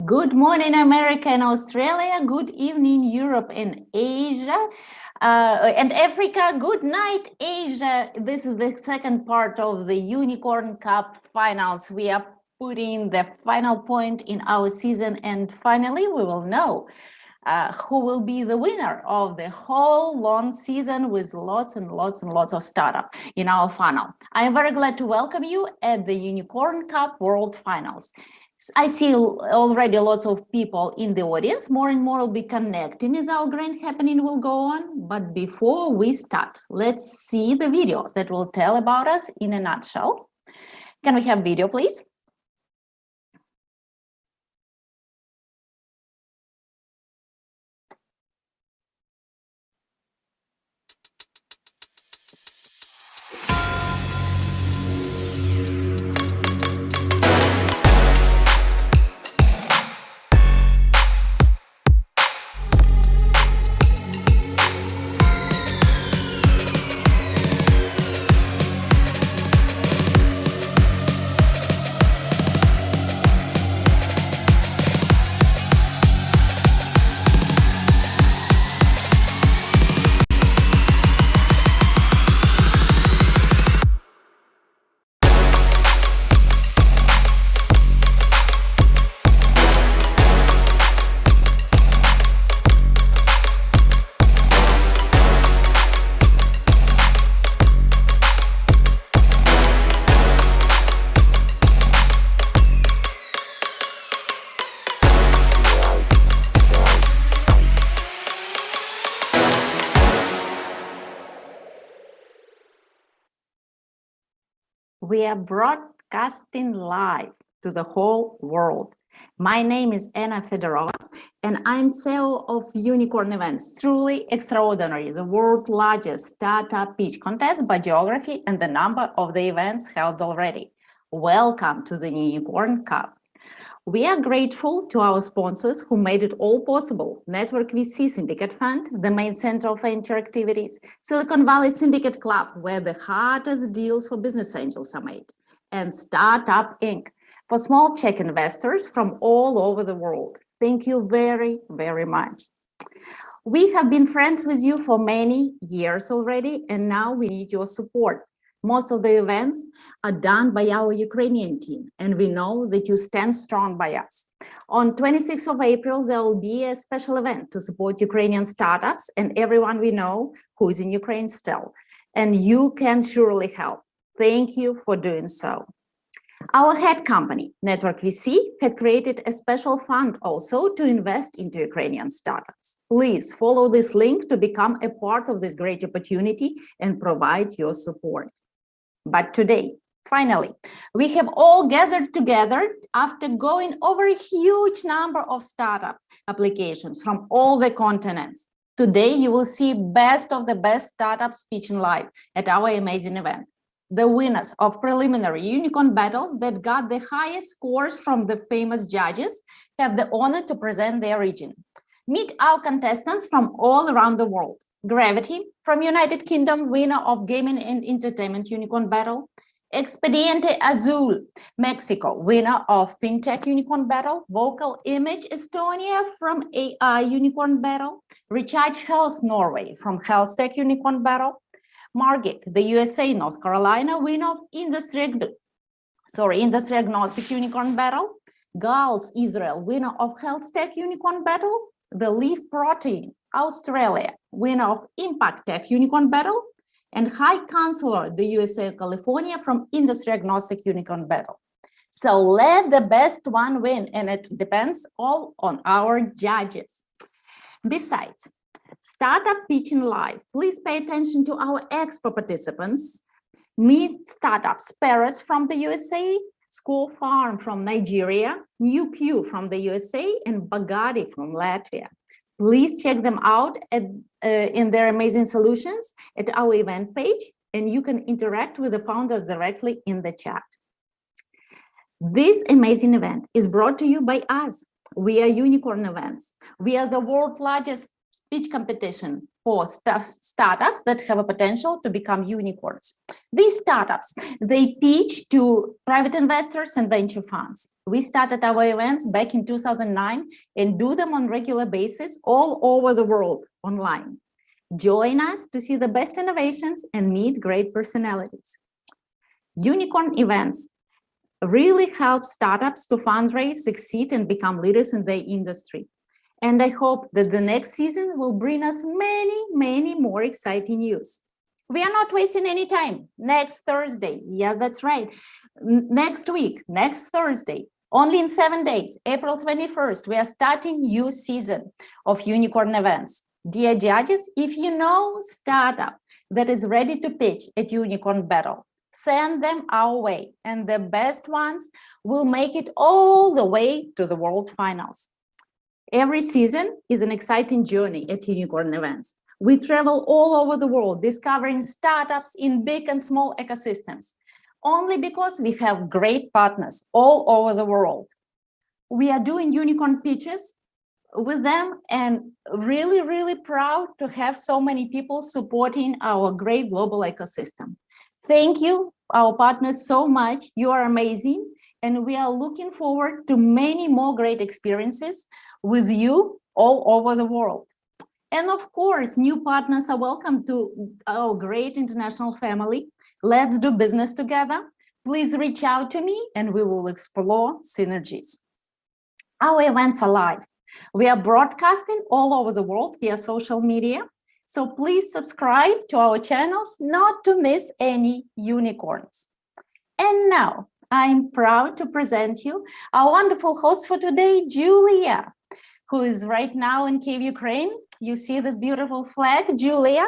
Good morning, America and Australia. Good evening, Europe and Asia. And Africa. Good night, Asia. This is the second part of the Unicorn Cup finals. We are putting the final point in our season, and finally we will know who will be the winner of the whole long season with lots and lots and lots of startup in our funnel. I am very glad to welcome you at the Unicorn Cup World Finals. I see already lots of people in the audience. More and more will be connecting as our grand happening will go on. But before we start, let's see the video that will tell about us in a nutshell. Can we have video, please? We are broadcasting live to the whole world. My name is Anna Fedorova, and I'm CEO of Unicorn.Events, truly extraordinary, the world's largest startup pitch contest by geography and the number of the events held already. Welcome to the Unicorn Cup. We are grateful to our sponsors who made it all possible. Network VC Syndicate Fund, the main center of venture activities, Silicon Valley Syndicate Club, where the hardest deals for business angels are made, and Startup Inc. for small check investors from all over the world. Thank you very, very much. We have been friends with you for many years already, and now we need your support. Most of the events are done by our Ukrainian team, and we know that you stand strong by us. On 26th of April, there will be a special event to support Ukrainian startups and everyone we know who is in Ukraine still. And you can surely help. Thank you for doing so. Our head company, Network VC, had created a special fund also to invest into Ukrainian startups. Please follow this link to become a part of this great opportunity and provide your support. But today, finally, we have all gathered together after going over a huge number of startup applications from all the continents. Today, you will see best of the best startups pitching live at our amazing event. The winners of preliminary unicorn battles that got the highest scores from the famous judges have the honor to present their region. Meet our contestants from all around the world. Gravity from United Kingdom, winner of Gaming and Entertainment Unicorn Battle. Expediente Azul, Mexico, winner of FinTech Unicorn Battle. Vocal Image Estonia from AI Unicorn Battle. Recharge Health Norway from Health Tech Unicorn Battle. Margit, the USA, North Carolina, winner of Industry Agnostic Unicorn Battle. Gals, Israel, winner of Health Tech Unicorn Battle. The Leaf Protein, Australia, winner of Impact Tech Unicorn Battle, and High Counselor, the USA, California, from Industry Agnostic Unicorn Battle. So let the best one win, and it depends all on our judges. Besides, startup pitching live, please pay attention to our expo participants. Meet startups, Parrots from the USA, School Farm from Nigeria, New Q from the USA, and Bagadi from Latvia. Please check them out in their amazing solutions at our event page, and you can interact with the founders directly in the chat. This amazing event is brought to you by us. We are Unicorn.Events. We are the world's largest pitch competition for startups that have a potential to become unicorns. These startups, they pitch to private investors and venture funds. We started our events back in 2009 and do them on a regular basis all over the world online. Join us to see the best innovations and meet great personalities. Unicorn.Events really helps startups to fundraise, succeed, and become leaders in their industry. And I hope that the next season will bring us many more exciting news. We are not wasting any time. Next Thursday, yeah, that's right. Next week, next Thursday, only in 7 days, April 21st, we are starting new season of Unicorn.Events. Dear judges, if you know startup that is ready to pitch at Unicorn Battle, send them our way, and the best ones will make it all the way to the World Finals. Every season is an exciting journey at Unicorn.Events. We travel all over the world, discovering startups in big and small ecosystems, only because we have great partners all over the world. We are doing unicorn pitches with them and really proud to have so many people supporting our great global ecosystem. Thank you, our partners, so much. You are amazing. And we are looking forward to many more great experiences with you all over the world. And of course, new partners are welcome to our great international family. Let's do business together. Please reach out to me and we will explore synergies. Our events are live. We are broadcasting all over the world via social media. So please subscribe to our channels not to miss any unicorns. And now I'm proud to present you our wonderful host for today, Julia, who is right now in Kyiv, Ukraine. You see this beautiful flag, Julia.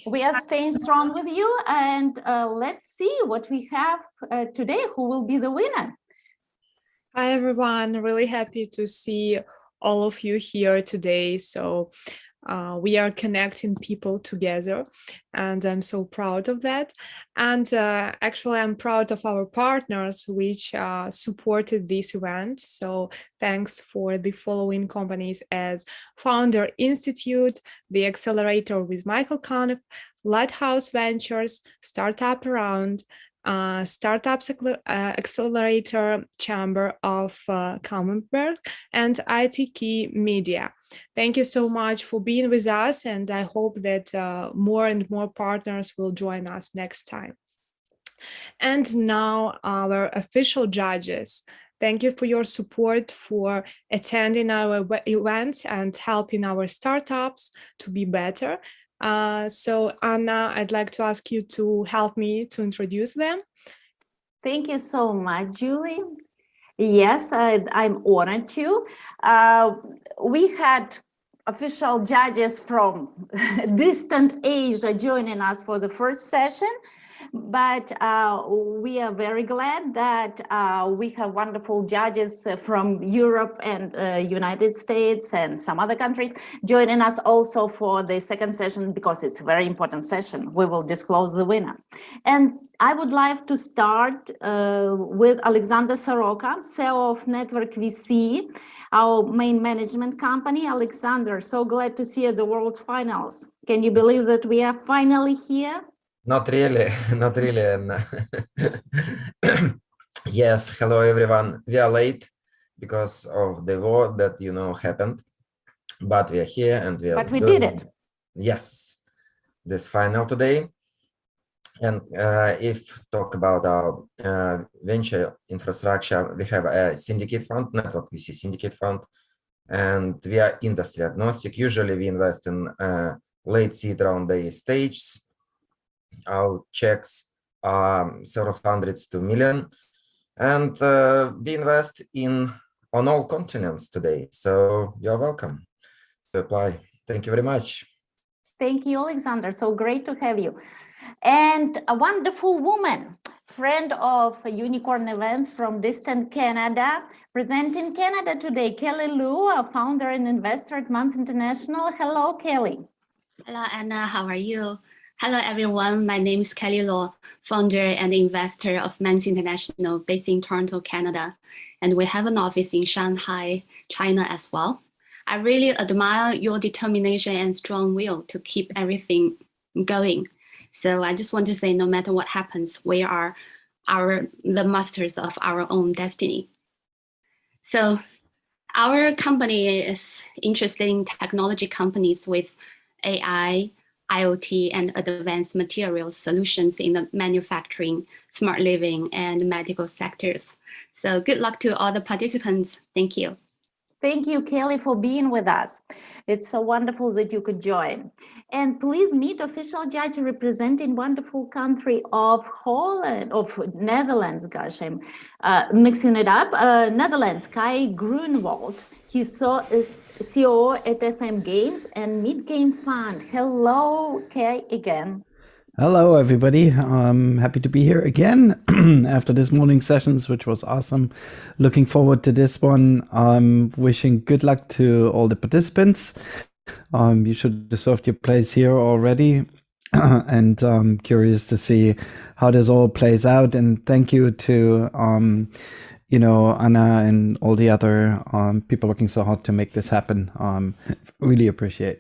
We are staying strong with you, and let's see what we have today. Who will be the winner? Hi, everyone. Really happy to see all of you here today. So we are connecting people together, and I'm so proud of that. And actually, I'm proud of our partners which supported this event. So thanks for the following companies as Founder Institute, the Accelerator with Michael Conniff, Lighthouse Ventures, Startup Around, Startups Accelerator Chamber of Camembert, and ITK Media. Thank you so much for being with us, and I hope that more and more partners will join us next time. And now our official judges. Thank you for your support, for attending our events and helping our startups to be better. So Anna, I'd like to ask you to help me to introduce them. Thank you so much, Julie. Yes, I'm honored to. We had official judges from distant Asia joining us for the first session, but we are very glad that we have wonderful judges from Europe and United States and some other countries joining us also for the second session, because it's a very important session. We will disclose the winner. And I would like to start with Alexander Soroka, CEO of Network VC, our main management company. Alexander, so glad to see you at the World Finals. Can you believe that we are finally here? Not really, not really. Yes, hello everyone. We are late because of the war that happened, but we are here and we are. But we did it. Yes, this final today. And if talk about our venture infrastructure, we have a syndicate fund, Network VC syndicate fund, and we are industry agnostic. Usually we invest in late seed round A stages. Our checks are several hundreds to million, and we invest on all continents today. So you're welcome to apply. Thank you very much. Thank you, Alexander. So great to have you. And a wonderful woman, friend of Unicorn.Events from distant Canada, presenting Canada today, Kelly Liu, a founder and investor at Mans International. Hello, Kelly. Hello, Anna. How are you? Hello, everyone. My name is Kelly Liu, founder and investor of Mans International, based in Toronto, Canada. And we have an office in Shanghai, China as well. I really admire your determination and strong will to keep everything going. So I just want to say, no matter what happens, we are the masters of our own destiny. So our company is interested in technology companies with AI, IoT, and advanced materials solutions in the manufacturing, smart living, and medical sectors. So good luck to all the participants. Thank you. Thank you, Kelly, for being with us. It's so wonderful that you could join. And please meet official judge representing wonderful country of Holland, of Netherlands, gosh, I'm mixing it up. Netherlands, Kai Grunwald. He is CEO at FM Games and Mid Game Fund. Hello, Kai, again. Hello, everybody. I'm happy to be here again after this morning sessions, which was awesome. Looking forward to this one. I'm wishing good luck to all the participants. You should reserve your place here already. And I'm curious to see how this all plays out. And thank you to, Anna and all the other people working so hard to make this happen. Really appreciate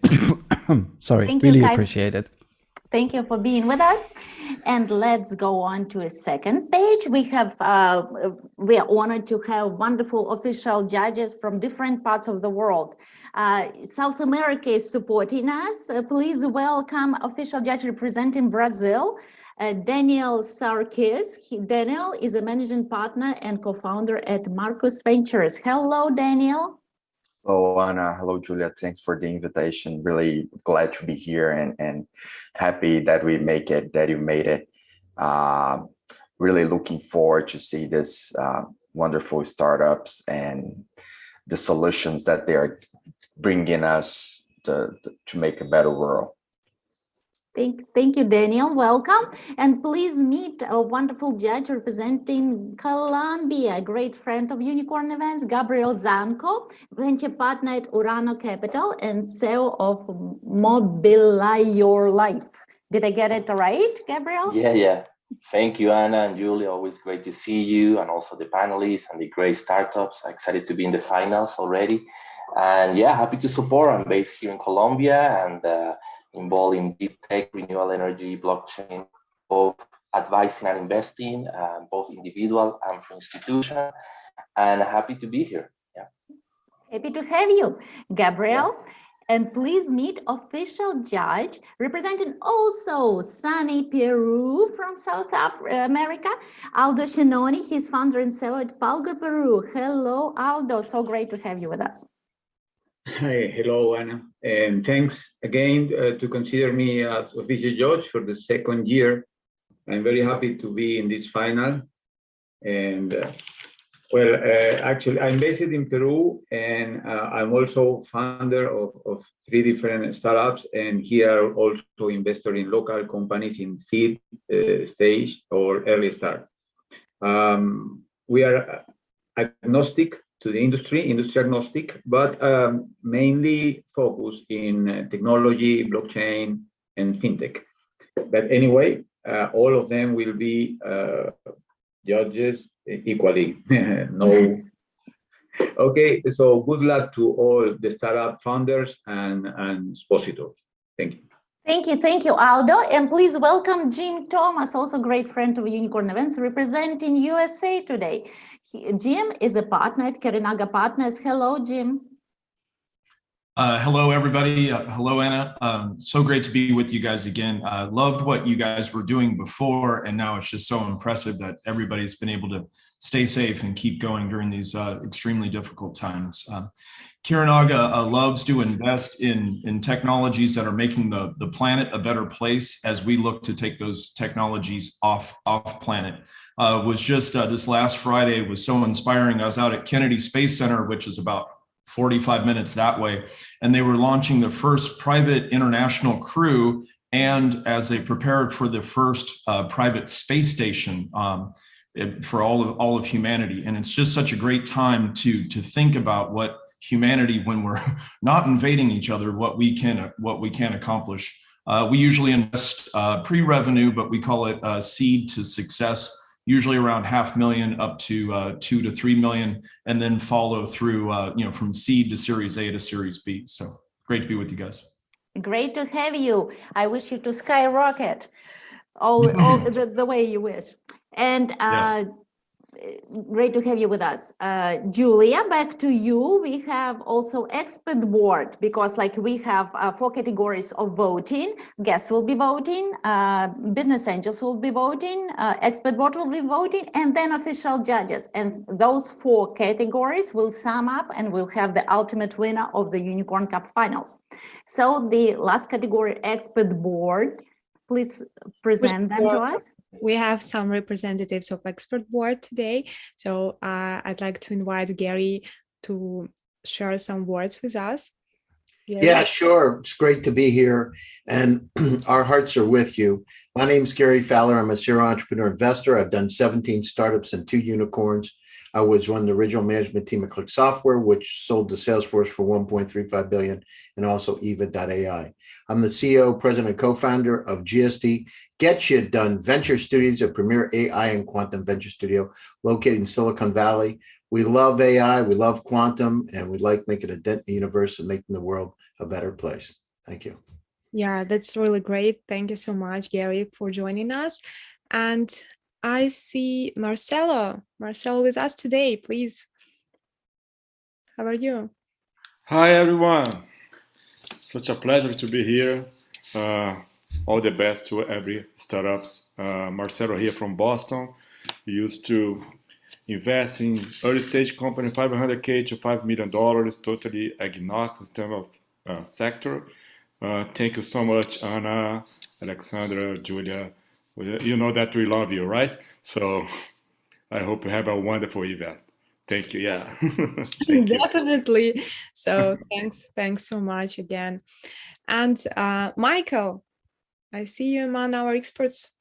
appreciate it. Thank you for being with us. And let's go on to a second page. We are honored to have wonderful official judges from different parts of the world. South America is supporting us. Please welcome official judge representing Brazil, Daniel Sarkis. Daniel is a managing partner and co-founder at Marcus Ventures. Hello, Daniel. Hello, Anna. Hello, Julia. Thanks for the invitation. Really glad to be here and happy that you made it. Really looking forward to see this wonderful startups and the solutions that they are bringing us to make a better world. Thank you, Daniel. Welcome. And please meet a wonderful judge representing Colombia, a great friend of Unicorn.Events, Gabriel Zanco, venture partner at Urano Capital and CEO of Mobilize Your Life. Did I get it right, Gabriel? Yeah. Thank you, Anna and Julia. Always great to see you and also the panelists and the great startups. Excited to be in the finals already. And yeah, happy to support. I'm based here in Colombia and involved in deep tech, renewable energy, blockchain, both advising and investing, both individual and for institution, and happy to be here. Yeah. Happy to have you, Gabriel. Yeah. And please meet official judge representing also sunny Peru from South America, Aldo Shinoni. He's founder and CEO at Palgo, Peru. Hello, Aldo. So great to have you with us. Hi, hello, Anna, and thanks again to consider me as official judge for the second year. I'm very happy to be in this final. And actually, I'm based in Peru, and I'm also founder of 3 different startups, and here also investor in local companies in seed stage or early start. We are agnostic to the industry agnostic, but mainly focused in technology, blockchain, and fintech. But anyway, all of them will be judges equally. No. Okay, so good luck to all the startup founders and expositors. Thank you. Thank you, Aldo. And please welcome Jim Thomas, also great friend of Unicorn.Events, representing USA today. Jim is a partner at Kerinaga Partners. Hello, Jim. Hello, everybody. Hello, Anna. So great to be with you guys again. Loved what you guys were doing before, and now it's just so impressive that everybody's been able to stay safe and keep going during these extremely difficult times. Kerinaga loves to invest in technologies that are making the planet a better place as we look to take those technologies off planet. Was just this last Friday was so inspiring. I was out at Kennedy Space Center, which is about 45 minutes that way, and they were launching the first private international crew, and as they prepared for the first private space station for all of humanity. And it's just such a great time to think about what humanity, when we're not invading each other, what we can accomplish. We usually invest pre-revenue, but we call it seed to success. usually around 500,000 up to 2 to 3 million, and then follow through, from seed to Series A to Series B. So great to be with you guys. Great to have you. I wish you to skyrocket the way you wish. And Yes. great to have you with us. Julia, back to you. We have also expert board, because like we have 4 categories of voting. Guests will be voting, business angels will be voting, expert board will be voting, and then official judges. And those 4 categories will sum up and will have the ultimate winner of the Unicorn Cup finals. So the last category, expert board, please present them to us. We have some representatives of expert board today. So I'd like to invite Gary to share some words with us. Gary? Yeah, sure. It's great to be here, and our hearts are with you. My name is Gary Fowler. I'm a serial entrepreneur investor. I've done 17 startups and 2 unicorns. I was one of the original management team at Click Software, which sold to Salesforce for $1.35 billion, and also Eva.ai. I'm the CEO, president, and co-founder of GSD Get Shit Done Venture Studios, a premier AI and quantum venture studio located in Silicon Valley. We love AI, we love quantum, and we like making a dent in the universe and making the world a better place. Thank you. Yeah, that's really great. Thank you so much, Gary, for joining us. And I see Marcelo with us today, please. How are you? Hi, everyone. Such a pleasure to be here. All the best to every startups. Marcelo here from Boston. We used to invest in early stage company, $500K to $5 million, totally agnostic in terms of sector. Thank you so much, Anna, Alexandra, Julia. You know that we love you, right? So I hope you have a wonderful event. Thank you. Yeah. Thank you. Definitely. So thanks so much again. And Michael, I see you among our experts.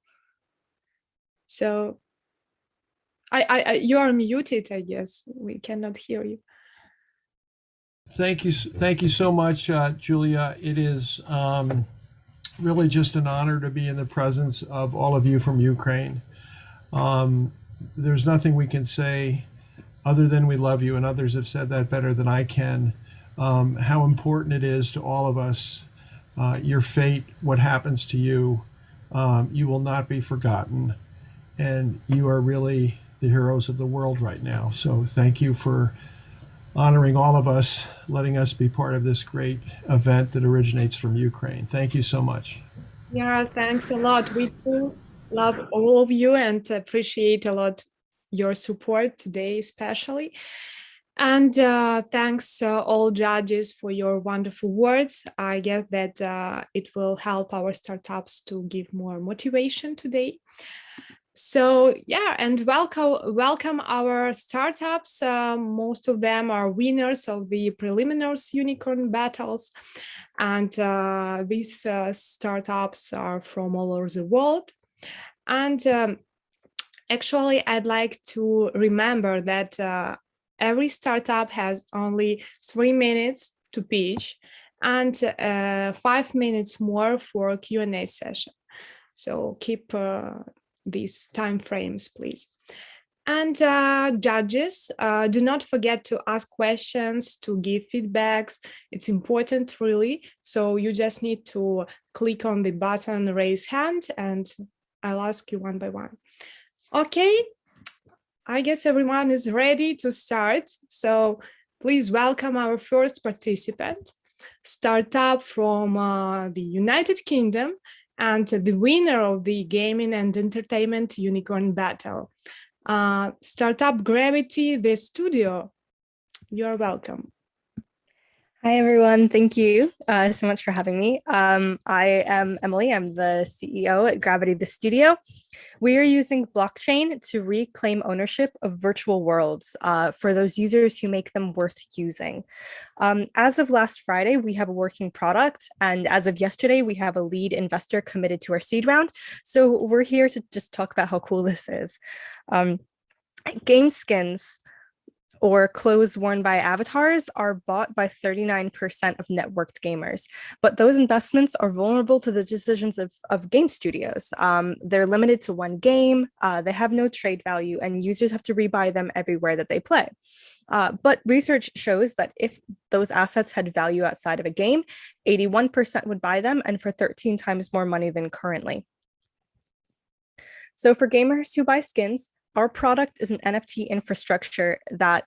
So you are muted, I guess. We cannot hear you. Thank you so much, Julia. It is really just an honor to be in the presence of all of you from Ukraine. There's nothing we can say other than we love you, and others have said that better than I can, how important it is to all of us. Your fate, what happens to you, you will not be forgotten, and you are really the heroes of the world right now. So thank you for honoring all of us, letting us be part of this great event that originates from Ukraine. Thank you so much. Yeah, thanks a lot. We too love all of you and appreciate a lot your support today, especially. And thanks all judges for your wonderful words. I guess that it will help our startups to give more motivation today. So yeah, and welcome our startups. Most of them are winners of the preliminaries unicorn battles. And these startups are from all over the world. And actually, I'd like to remember that every startup has only 3 minutes to pitch and 5 minutes more for a Q&A session. So keep these time frames, please. And judges, do not forget to ask questions, to give feedbacks. It's important, really. So you just need to click on the button, raise hand, and I'll ask you one by one. Okay, I guess everyone is ready to start. So please welcome our first participant, startup from the United Kingdom, and the winner of the Gaming and Entertainment Unicorn Battle. Startup Gravity, the studio. You're welcome. Hi, everyone. Thank you so much for having me. I am Emily. I'm the CEO at Gravity, the studio. We are using blockchain to reclaim ownership of virtual worlds for those users who make them worth using. As of last Friday, we have a working product. And as of yesterday, we have a lead investor committed to our seed round. So we're here to just talk about how cool this is. Game skins. or clothes worn by avatars are bought by 39% of networked gamers. But those investments are vulnerable to the decisions of game studios. They're limited to one game, they have no trade value, and users have to rebuy them everywhere that they play. But research shows that if those assets had value outside of a game, 81% would buy them, and for 13 times more money than currently. So for gamers who buy skins, our product is an NFT infrastructure that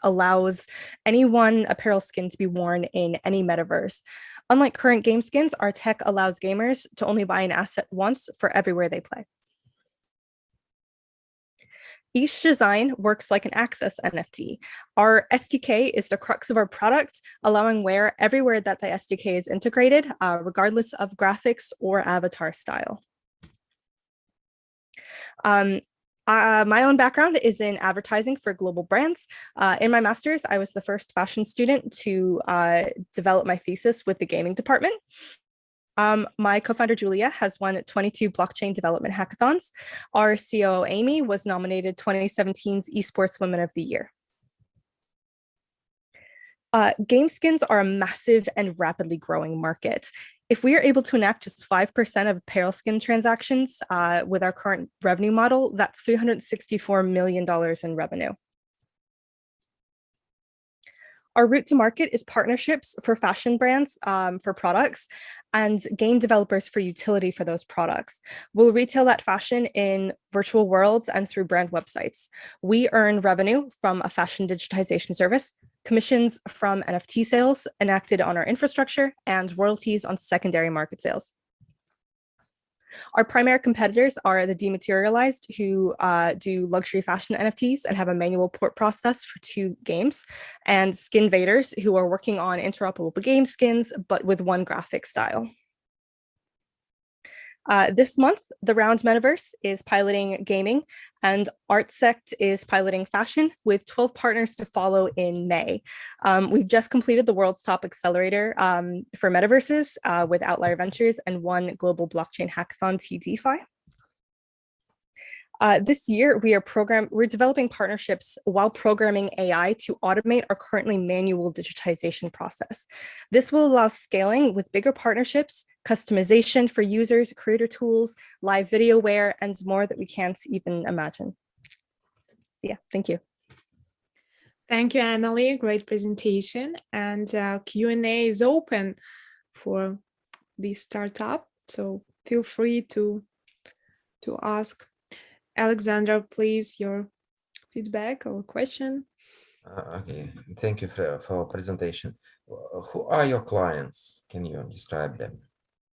allows any one apparel skin to be worn in any metaverse. Unlike current game skins, our tech allows gamers to only buy an asset once for everywhere they play. Each design works like an Access NFT. Our SDK is the crux of our product, allowing everywhere that the SDK is integrated, regardless of graphics or avatar style. My own background is in advertising for global brands. In my master's, I was the first fashion student to develop my thesis with the gaming department. My co-founder Julia has won 22 blockchain development hackathons. Our COO Amy was nominated 2017's Esports Women of the Year. Game skins are a massive and rapidly growing market. If we are able to enact just 5% of apparel skin transactions with our current revenue model, that's $364 million in revenue. Our route to market is partnerships for fashion brands for products and game developers for utility for those products. We'll retail that fashion in virtual worlds and through brand websites. We earn revenue from a fashion digitization service, commissions from NFT sales enacted on our infrastructure, and royalties on secondary market sales. Our primary competitors are the Dematerialized, who do luxury fashion NFTs and have a manual port process for 2 games, and Skinvaders, who are working on interoperable game skins, but with one graphic style. This month, the Round Metaverse is piloting gaming, and ArtSect is piloting fashion, with 12 partners to follow in May. We've just completed the world's top accelerator for metaverses with Outlier Ventures and 1 global blockchain hackathon, TDeFi. This year, we're developing partnerships while programming AI to automate our currently manual digitization process. This will allow scaling with bigger partnerships, customization for users, creator tools, live videoware, and more that we can't even imagine. So yeah, thank you. Thank you, Emily. Great presentation. And Q&A is open for this startup, so feel free to ask. Alexandra, please, your feedback or question. Okay, thank you for presentation. Who are your clients? Can you describe them?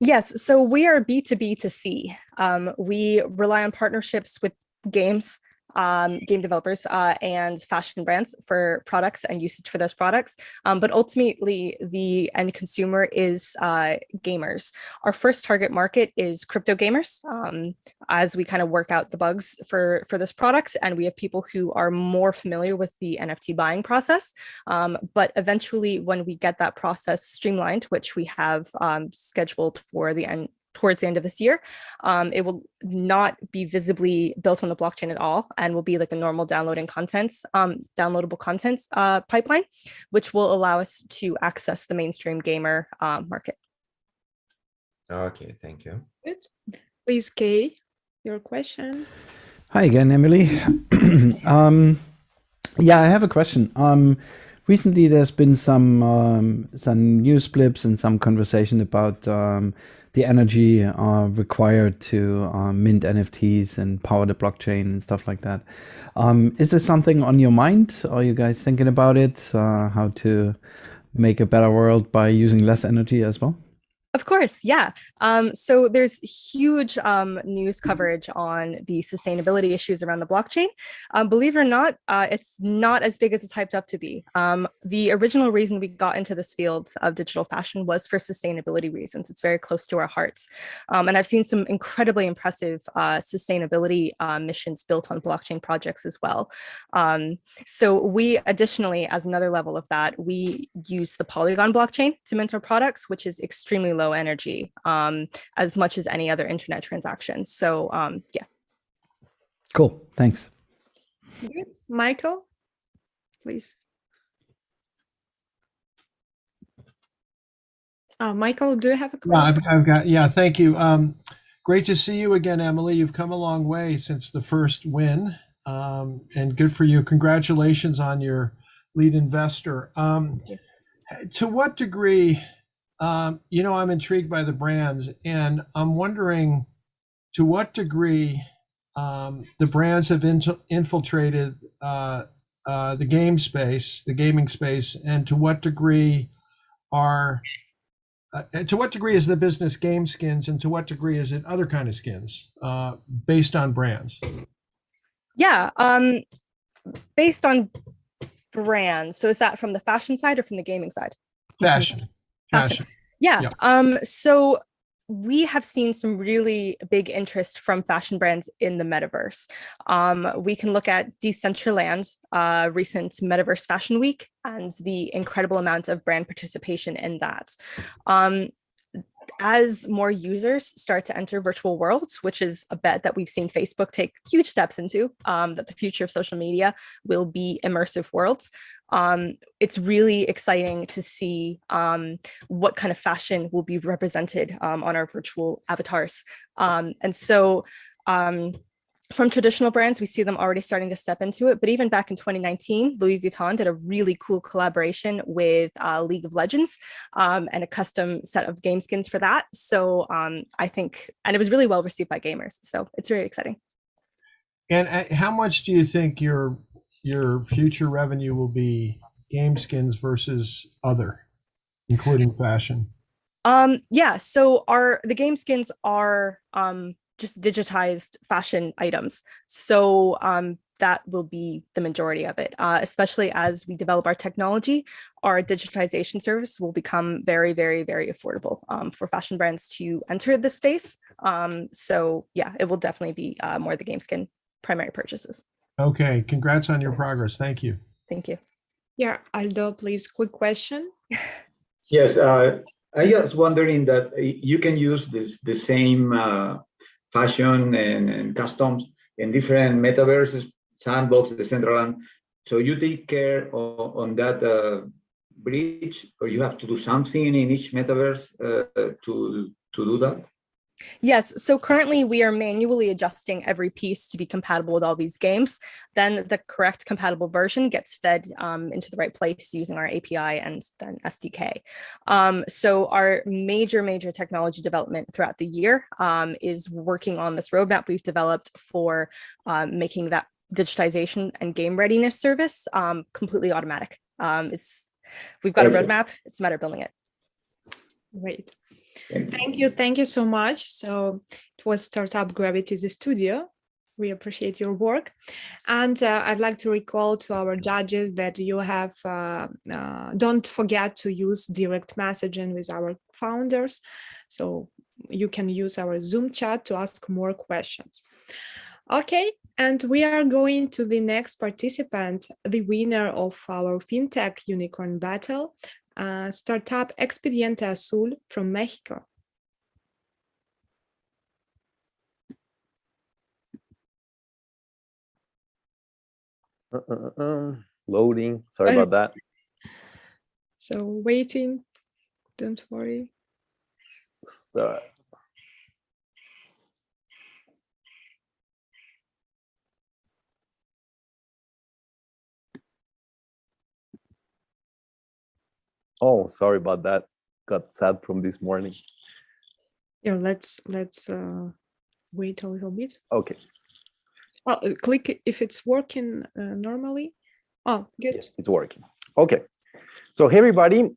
Yes, so we are B2B2C. We rely on partnerships with games, game developers, and fashion brands for products and usage for those products. But ultimately, the end consumer is gamers. Our first target market is crypto gamers, as we kind of work out the bugs for this product. And we have people who are more familiar with the NFT buying process. But eventually, when we get that process streamlined, which we have scheduled for the end, towards the end of this year, it will not be visibly built on the blockchain at all, and will be like a normal downloadable content pipeline, which will allow us to access the mainstream gamer market. Okay, thank you. Good. Please, Kay, your question. Hi again, Emily. Yeah, I have a question. Recently, there's been some news blips and some conversation about the energy required to mint NFTs and power the blockchain and stuff like that. Is this something on your mind? Are you guys thinking about it? How to make a better world by using less energy as well? Of course, yeah. So there's huge news coverage on the sustainability issues around the blockchain. Believe it or not, it's not as big as it's hyped up to be. The original reason we got into this field of digital fashion was for sustainability reasons. It's very close to our hearts. And I've seen some incredibly impressive sustainability missions built on blockchain projects as well. So we additionally, as another level of that, we use the Polygon blockchain to mint our products, which is extremely low energy, as much as any other internet transaction. So yeah. Cool, thanks. Good. Michael? please. Michael, do you have a question? Yeah, thank you. Great to see you again, Emily. You've come a long way since the first win, and good for you. Congratulations on your lead investor. To what degree, I'm intrigued by the brands, and I'm wondering to what degree the brands have infiltrated the gaming space, and to what degree is the business game skins, and to what degree is it other kind of skins based on brands? Yeah, based on brands. So is that from the fashion side or from the gaming side? Fashion. Yeah. So we have seen some really big interest from fashion brands in the metaverse. We can look at Decentraland, recent Metaverse Fashion Week, and the incredible amount of brand participation in that. As more users start to enter virtual worlds, which is a bet that we've seen Facebook take huge steps into, that the future of social media will be immersive worlds. It's really exciting to see what kind of fashion will be represented on our virtual avatars. And so from traditional brands, we see them already starting to step into it. But even back in 2019, Louis Vuitton did a really cool collaboration with League of Legends and a custom set of game skins for that. So I think, and it was really well received by gamers. So it's very exciting. And how much do you think your future revenue will be game skins versus other, including fashion? Yeah, so the game skins are just digitized fashion items. So that will be the majority of it, especially as we develop our technology. Our digitization service will become very, very, very affordable for fashion brands to enter this space. So yeah, it will definitely be more the game skin primary purchases. Okay, congrats on your progress. Thank you. Thank you. Yeah, Aldo, please, quick question. Yes, I was wondering that you can use the same fashion and customs in different metaverses, Sandbox, Decentraland. So you take care on that bridge, or you have to do something in each metaverse to do that? Yes, so currently we are manually adjusting every piece to be compatible with all these games. Then the correct compatible version gets fed into the right place using our API and then SDK. So our major technology development throughout the year is working on this roadmap we've developed for making that digitization and game readiness service completely automatic. We've got a roadmap, it's a matter of building it. Great. Thank you so much. So it was Startup Gravity's studio. We appreciate your work. And I'd like to recall to our judges that you have, don't forget to use direct messaging with our founders. So you can use our Zoom chat to ask more questions. Okay, and we are going to the next participant, the winner of our FinTech Unicorn Battle, startup Expediente Azul from Mexico. Loading, sorry about that. So waiting, don't worry. Start. Oh, sorry about that. Got sad from this morning. Yeah, let's wait a little bit. Okay. Well, click if it's working normally. Oh, good. Yes, it's working. Okay. So hey, everybody.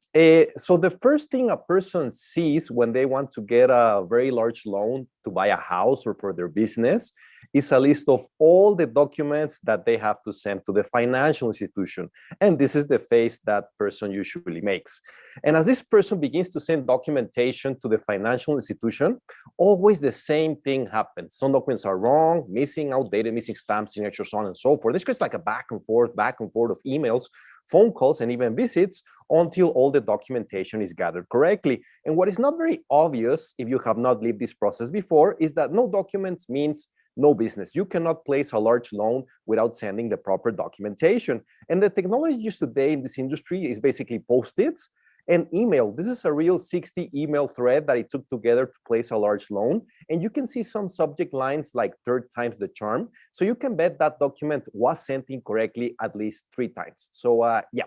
So the first thing a person sees when they want to get a very large loan to buy a house or for their business is a list of all the documents that they have to send to the financial institution. And this is the face that person usually makes. And as this person begins to send documentation to the financial institution, always the same thing happens. Some documents are wrong, missing, outdated, missing stamps, signatures, so on and so forth. This creates like a back and forth of emails, phone calls, and even visits until all the documentation is gathered correctly. And what is not very obvious, if you have not lived this process before, is that no documents means no business. You cannot place a large loan without sending the proper documentation. And the technology used today in this industry is basically Post-its and email. This is a real 60 email thread that it took together to place a large loan. And you can see some subject lines like 3rd time's the charm. So you can bet that document was sent incorrectly at least 3 times. So yeah.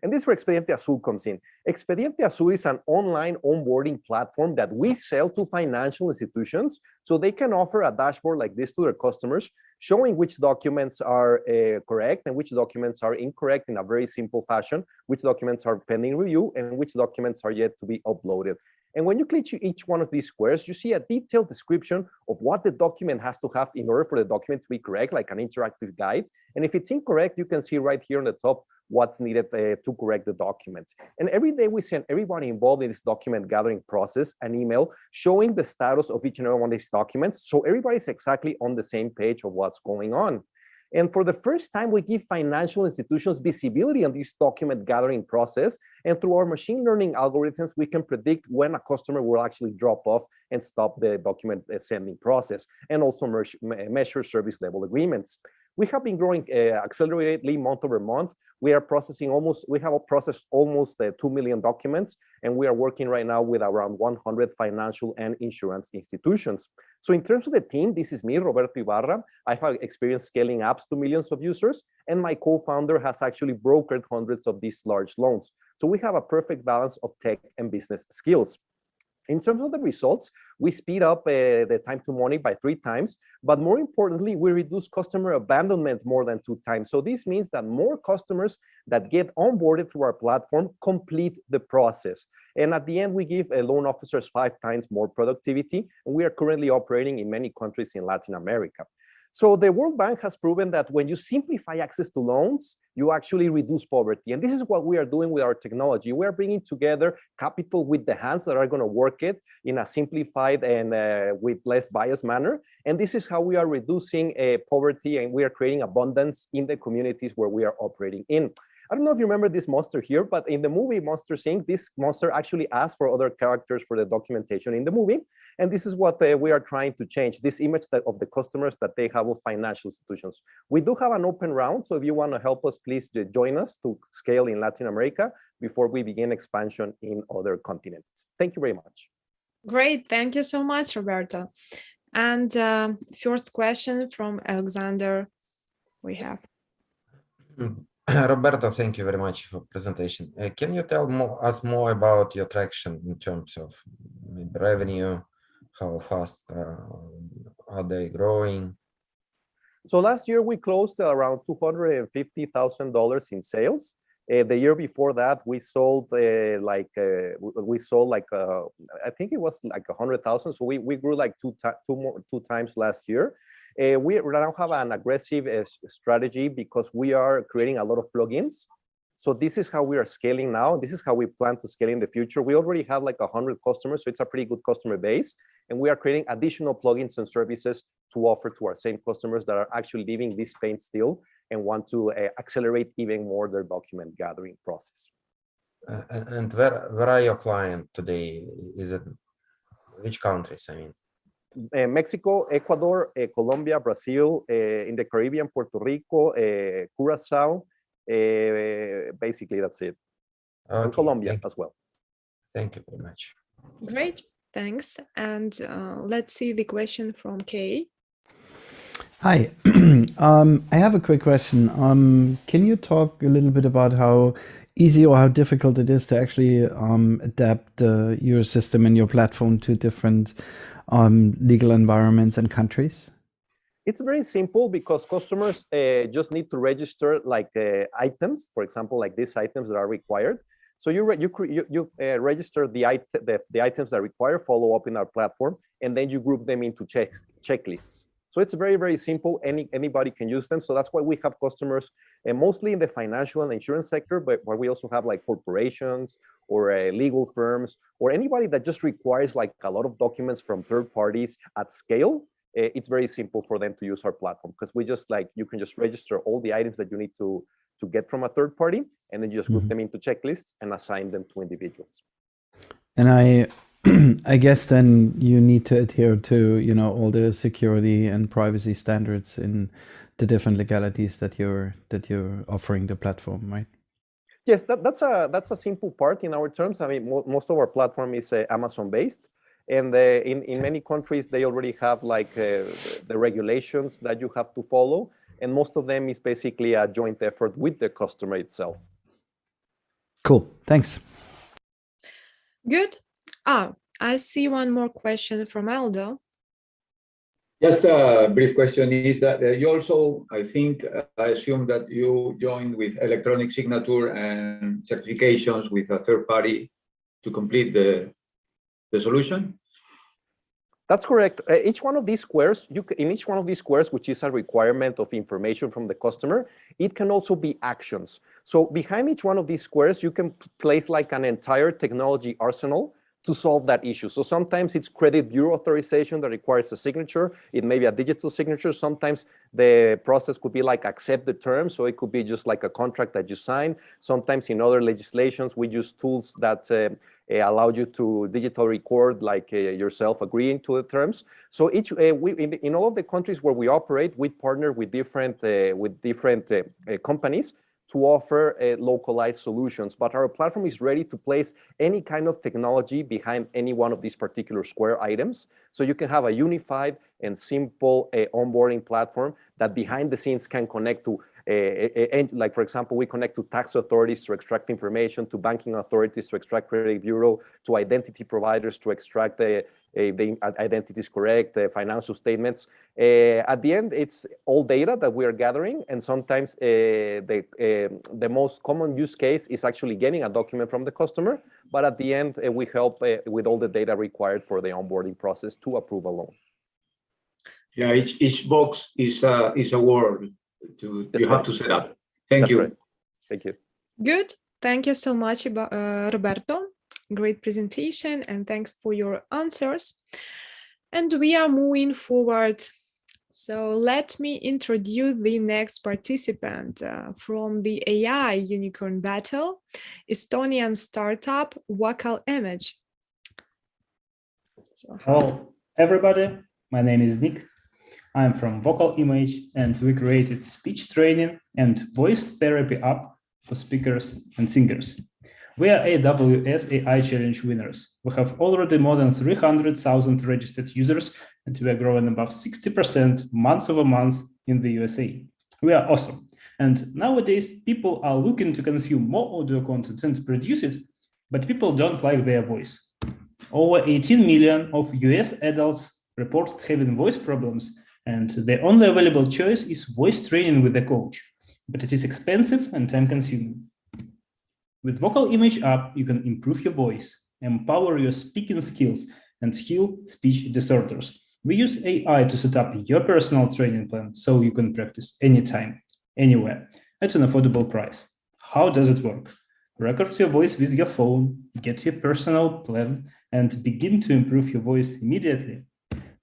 And this is where Expediente Azul comes in. Expediente Azul is an online onboarding platform that we sell to financial institutions so they can offer a dashboard like this to their customers, showing which documents are correct and which documents are incorrect in a very simple fashion, which documents are pending review, and which documents are yet to be uploaded. And when you click each one of these squares, you see a detailed description of what the document has to have in order for the document to be correct, like an interactive guide. And if it's incorrect, you can see right here on the top what's needed to correct the document. And every day we send everybody involved in this document gathering process an email showing the status of each and every one of these documents. So everybody's exactly on the same page of what's going on. And for the first time, we give financial institutions visibility on this document gathering process. And through our machine learning algorithms, we can predict when a customer will actually drop off and stop the document sending process, and also measure service level agreements. We have been growing acceleratedly month over month. We have processed almost 2 million documents, and we are working right now with around 100 financial and insurance institutions. So in terms of the team, this is me, Roberto Ibarra. I have experience scaling apps to millions of users, and my co-founder has actually brokered hundreds of these large loans. So we have a perfect balance of tech and business skills. In terms of the results, we speed up the time to money by 3 times, but more importantly, we reduce customer abandonment more than 2 times. So this means that more customers that get onboarded through our platform complete the process. And at the end, we give loan officers 5 times more productivity, and we are currently operating in many countries in Latin America. So the World Bank has proven that when you simplify access to loans, you actually reduce poverty. And this is what we are doing with our technology. We are bringing together capital with the hands that are going to work it in a simplified and with less biased manner. And this is how we are reducing poverty, and we are creating abundance in the communities where we are operating in. I don't know if you remember this monster here, but in the movie Monsters Inc., this monster actually asked for other characters for the documentation in the movie. And this is what we are trying to change, this image of the customers that they have of financial institutions. We do have an open round, so if you want to help us, please join us to scale in Latin America before we begin expansion in other continents. Thank you very much. Great, thank you so much, Roberto. And first question from Alexander, we have. Roberto, thank you very much for presentation. Can you tell us more about your traction in terms of revenue? How fast are they growing? So last year we closed around $250,000 in sales. The year before that, we sold I think it was like 100,000. So we grew like two times last year. We now have an aggressive strategy because we are creating a lot of plugins. So this is how we are scaling now. This is how we plan to scale in the future. We already have like 100 customers, so it's a pretty good customer base. And we are creating additional plugins and services to offer to our same customers that are actually leaving this pain still and want to accelerate even more their document gathering process. And where are your clients today? Is it which countries? I mean, Mexico, Ecuador, Colombia, Brazil, in the Caribbean, Puerto Rico, Curacao. Basically, that's it. Okay, and Colombia as well. Thank you very much. Great, thanks. And let's see the question from Kay. Hi, I have a quick question. Can you talk a little bit about how easy or how difficult it is to actually adapt your system and your platform to different legal environments and countries? It's very simple because customers just need to register like items, for example, like these items that are required. So you register the items that require follow-up in our platform, and then you group them into checklists. So it's very, very simple. Anybody can use them. So that's why we have customers mostly in the financial and insurance sector, but where we also have like corporations or legal firms or anybody that just requires like a lot of documents from third parties at scale. It's very simple for them to use our platform because we just like, you can just register all the items that you need to get from a third party, and then you just group them into checklists and assign them to individuals. And I I guess then you need to adhere to, you know, all the security and privacy standards in the different legalities that you're offering the platform, right? Yes, that's a simple part in our terms. I mean, most of our platform is Amazon based, and in many countries they already have like the regulations that you have to follow, and most of them is basically a joint effort with the customer itself. Cool, thanks. Good. I see one more question from Aldo. Just a brief question is that you also, I think, I assume that you joined with electronic signature and certifications with a third party to complete the solution? That's correct. Each one of these squares, in each one of these squares, which is a requirement of information from the customer, it can also be actions. So behind each one of these squares, you can place like an entire technology arsenal to solve that issue. So sometimes it's credit bureau authorization that requires a signature. It may be a digital signature. Sometimes the process could be like accept the terms. So it could be just like a contract that you sign. Sometimes in other legislations, we use tools that allow you to digital record like yourself agreeing to the terms. So in all of the countries where we operate, we partner with different companies to offer localized solutions, but our platform is ready to place any kind of technology behind any one of these particular square items. So you can have a unified and simple onboarding platform that behind the scenes can connect to like, for example, we connect to tax authorities to extract information, to banking authorities to extract credit bureau, to identity providers to extract the identities correct, financial statements. At the end, it's all data that we are gathering, and sometimes the most common use case is actually getting a document from the customer, but at the end, we help with all the data required for the onboarding process to approve a loan. Yeah, each box is a word you have to set up. Thank you. Right. Thank you. Good. Thank you so much, Roberto. Great presentation, and thanks for your answers. And we are moving forward. So let me introduce the next participant from the AI Unicorn Battle, Estonian startup Vocal.Image. Hello, everybody. My name is Nick. I'm from Vocal.Image, and we created speech training and voice therapy app for speakers and singers. We are AWS AI Challenge winners. We have already more than 300,000 registered users, and we are growing above 60% month over month in the USA. We are awesome. And nowadays, people are looking to consume more audio content and produce it, but people don't like their voice. Over 18 million of US adults reported having voice problems, and the only available choice is voice training with a coach, but it is expensive and time-consuming. With Vocal.Image app, you can improve your voice, empower your speaking skills, and heal speech disorders. We use AI to set up your personal training plan so you can practice anytime, anywhere, at an affordable price. How does it work? Record your voice with your phone, get your personal plan, and begin to improve your voice immediately.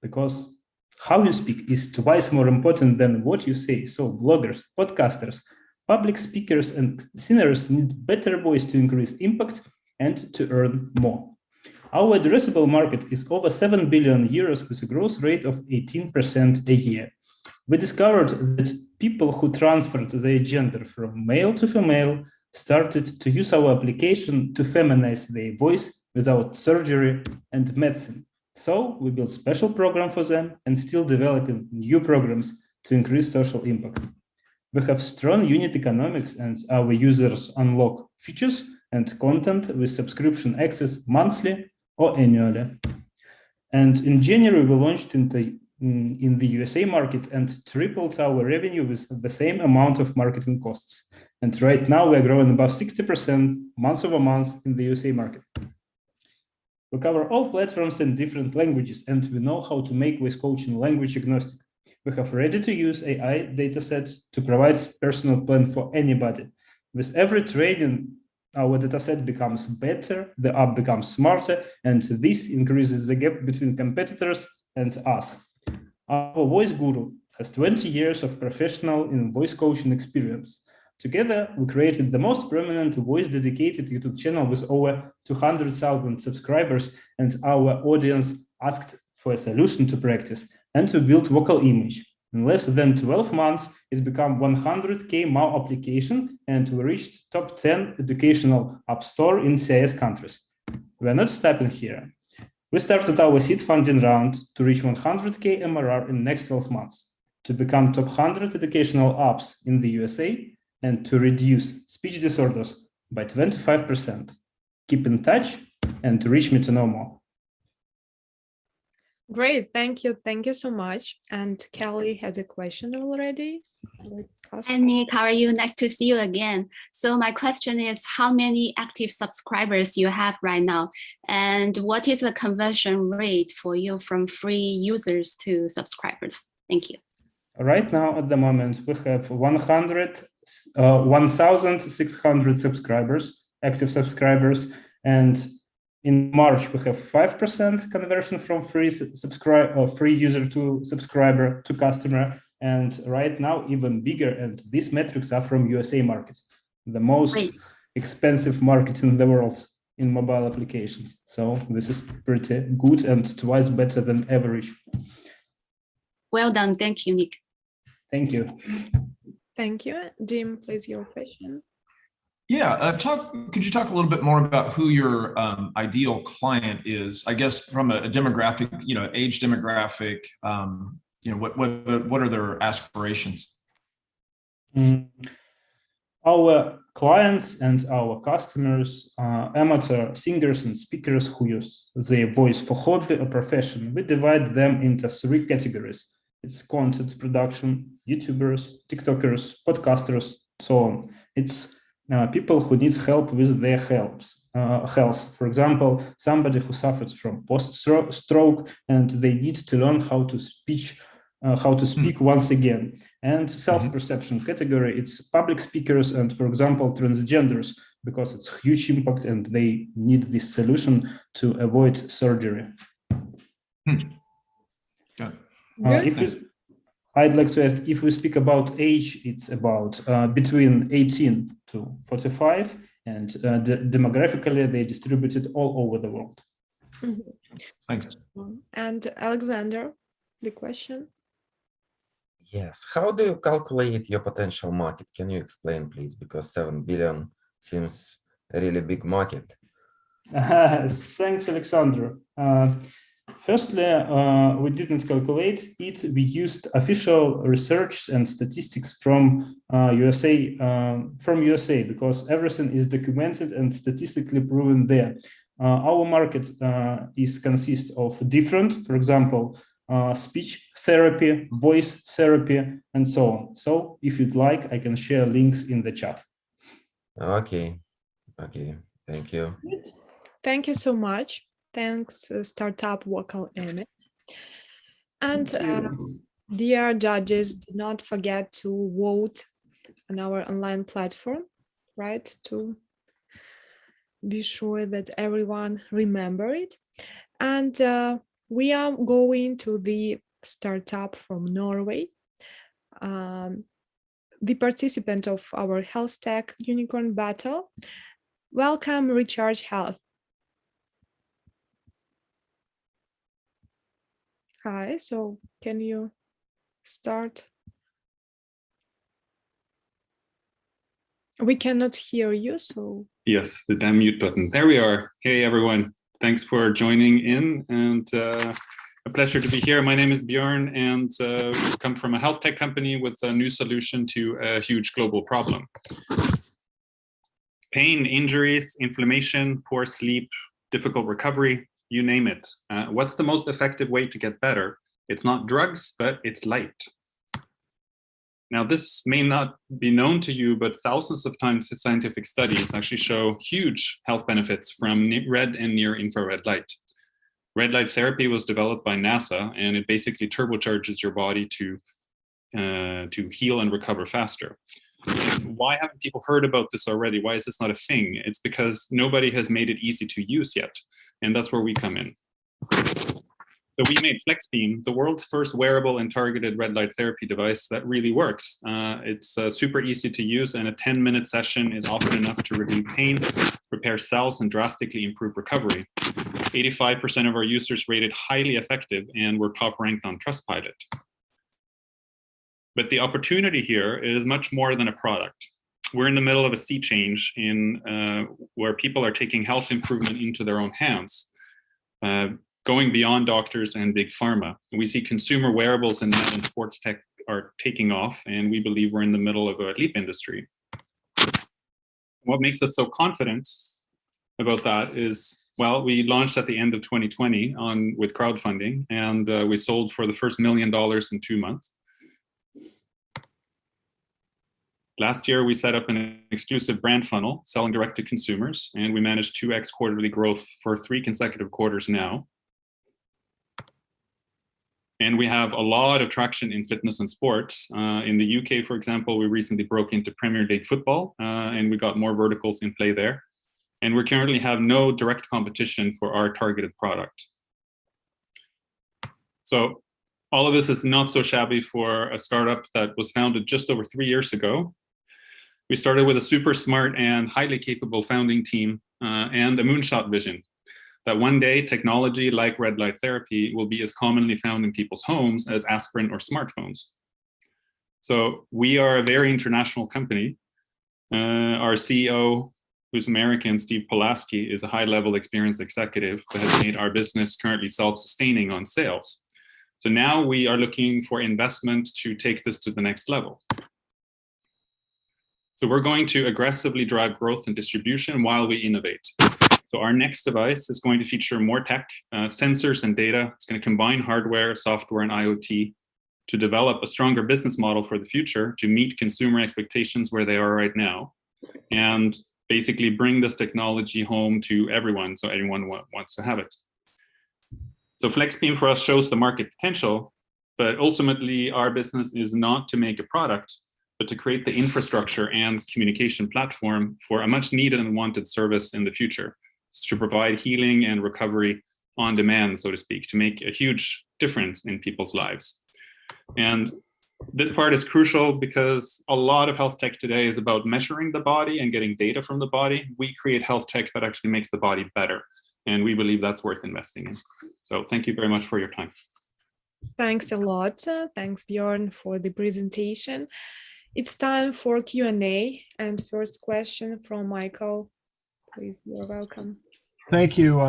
Because how you speak is twice more important than what you say. So bloggers, podcasters, public speakers, and singers need better voice to increase impact and to earn more. Our addressable market is over 7 billion euros with a growth rate of 18% a year. We discovered that people who transferred their gender from male to female started to use our application to feminize their voice without surgery and medicine. So we built a special program for them and still developing new programs to increase social impact. We have strong unit economics, and our users unlock features and content with subscription access monthly or annually. And in January, we launched in the USA market and tripled our revenue with the same amount of marketing costs. And right now we are growing above 60% month over month in the USA market. We cover all platforms and different languages, and we know how to make voice coaching language agnostic. We have ready-to-use AI datasets to provide personal plan for anybody. With every training, our dataset becomes better, the app becomes smarter, and this increases the gap between competitors and us. Our voice guru has 20 years of professional in voice coaching experience. Together, we created the most prominent voice-dedicated YouTube channel with over 200,000 subscribers, and our audience asked for a solution to practice, and we built Vocal Image. In less than 12 months, it's become 100K MAU application, and we reached top 10 educational app store in CIS countries. We're not stopping here. We started our seed funding round to reach 100K MRR in the next 12 months, to become top 100 educational apps in the USA, and to reduce speech disorders by 25%. Keep in touch and to reach me to know more. Great, thank you so much. And Kelly has a question already. Let's ask. And Nick, how are you? Nice to see you again. So my question is, how many active subscribers you have right now? And what is the conversion rate for you from free users to subscribers? Thank you. Right now, at the moment, we have 1,600 subscribers, active subscribers, and in March, we have 5% conversion from free user to subscriber to customer. And right now, even bigger. And these metrics are from USA market, the most expensive market in the world in mobile applications. So this is pretty good and twice better than average. Well done. Thank you, Nick. Thank you. Thank you. Jim, please, your question. Yeah, could you talk a little bit more about who your ideal client is? I guess from a demographic, age demographic, what are their aspirations? Our clients and our customers are amateur singers and speakers who use their voice for hobby or profession. We divide them into 3 categories. It's content production, YouTubers, TikTokers, podcasters, so on. It's people who need help with their health. For example, somebody who suffers from post-stroke and they need to learn how to speak once again. And self-perception category, it's public speakers and, for example, transgenders, because it's huge impact and they need this solution to avoid surgery. I'd like to ask, if we speak about age, it's about between 18 to 45, and demographically, they distributed all over the world. Thanks. And Alexander, the question? Yes. How do you calculate your potential market? Can you explain, please? Because 7 billion seems a really big market. Thanks, Alexander. Firstly, we didn't calculate it. We used official research and statistics from USA, because everything is documented and statistically proven there. Our market consists of different, for example, speech therapy, voice therapy, and so on. So if you'd like, I can share links in the chat. Okay. Thank you. Thank you so much. Thanks, Startup Vocal Image. And dear judges, do not forget to vote on our online platform, right? To be sure that everyone remember it. And we are going to the startup from Norway. The participant of our Health Tech Unicorn Battle. Welcome, Recharge Health. Hi, so can you start? We cannot hear you, so. Yes, the damn mute button. There we are. Hey, everyone. Thanks for joining in, and a pleasure to be here. My name is Björn, and we come from a health tech company with a new solution to a huge global problem. Pain, injuries, inflammation, poor sleep, difficult recovery, you name it. What's the most effective way to get better? It's not drugs, but it's light. Now, this may not be known to you, but thousands of times scientific studies actually show huge health benefits from red and near infrared light. Red light therapy was developed by NASA, and it basically turbocharges your body to heal and recover faster. And why haven't people heard about this already? Why is this not a thing? It's because nobody has made it easy to use yet. And that's where we come in. So we made FlexBeam, the world's first wearable and targeted red light therapy device that really works. It's super easy to use, and a 10-minute session is often enough to relieve pain, repair cells, and drastically improve recovery. 85% of our users rated highly effective, and were top ranked on Trustpilot. But the opportunity here is much more than a product. We're in the middle of a sea change where people are taking health improvement into their own hands, going beyond doctors and big pharma. We see consumer wearables and sports tech are taking off, and we believe we're in the middle of a leap industry. What makes us so confident about that is, well, we launched at the end of 2020 with crowdfunding, and we sold for the first $1 million in 2 months. Last year, we set up an exclusive brand funnel selling direct to consumers, and we managed 2x quarterly growth for 3 consecutive quarters now. And we have a lot of traction in fitness and sports. In the UK, for example, we recently broke into Premier League football, and we got more verticals in play there. And we currently have no direct competition for our targeted product. So all of this is not so shabby for a startup that was founded just over 3 years ago. We started with a super smart and highly capable founding team and a moonshot vision that one day technology like red light therapy will be as commonly found in people's homes as aspirin or smartphones. So we are a very international company. Our CEO, who's American, Steve Pulaski, is a high-level experienced executive that has made our business currently self-sustaining on sales. So now we are looking for investment to take this to the next level. So we're going to aggressively drive growth and distribution while we innovate. So our next device is going to feature more tech, sensors and data. It's going to combine hardware, software, and IoT to develop a stronger business model for the future to meet consumer expectations where they are right now, and basically bring this technology home to everyone so everyone wants to have it. So FlexBeam for us shows the market potential, but ultimately our business is not to make a product, but to create the infrastructure and communication platform for a much needed and wanted service in the future, to provide healing and recovery on demand, so to speak, to make a huge difference in people's lives. And this part is crucial because a lot of health tech today is about measuring the body and getting data from the body. We create health tech that actually makes the body better. And we believe that's worth investing in. So thank you very much for your time. Thanks a lot. Thanks, Bjorn, for the presentation. It's time for Q&A. And first question from Michael. Please, you're welcome. Thank you.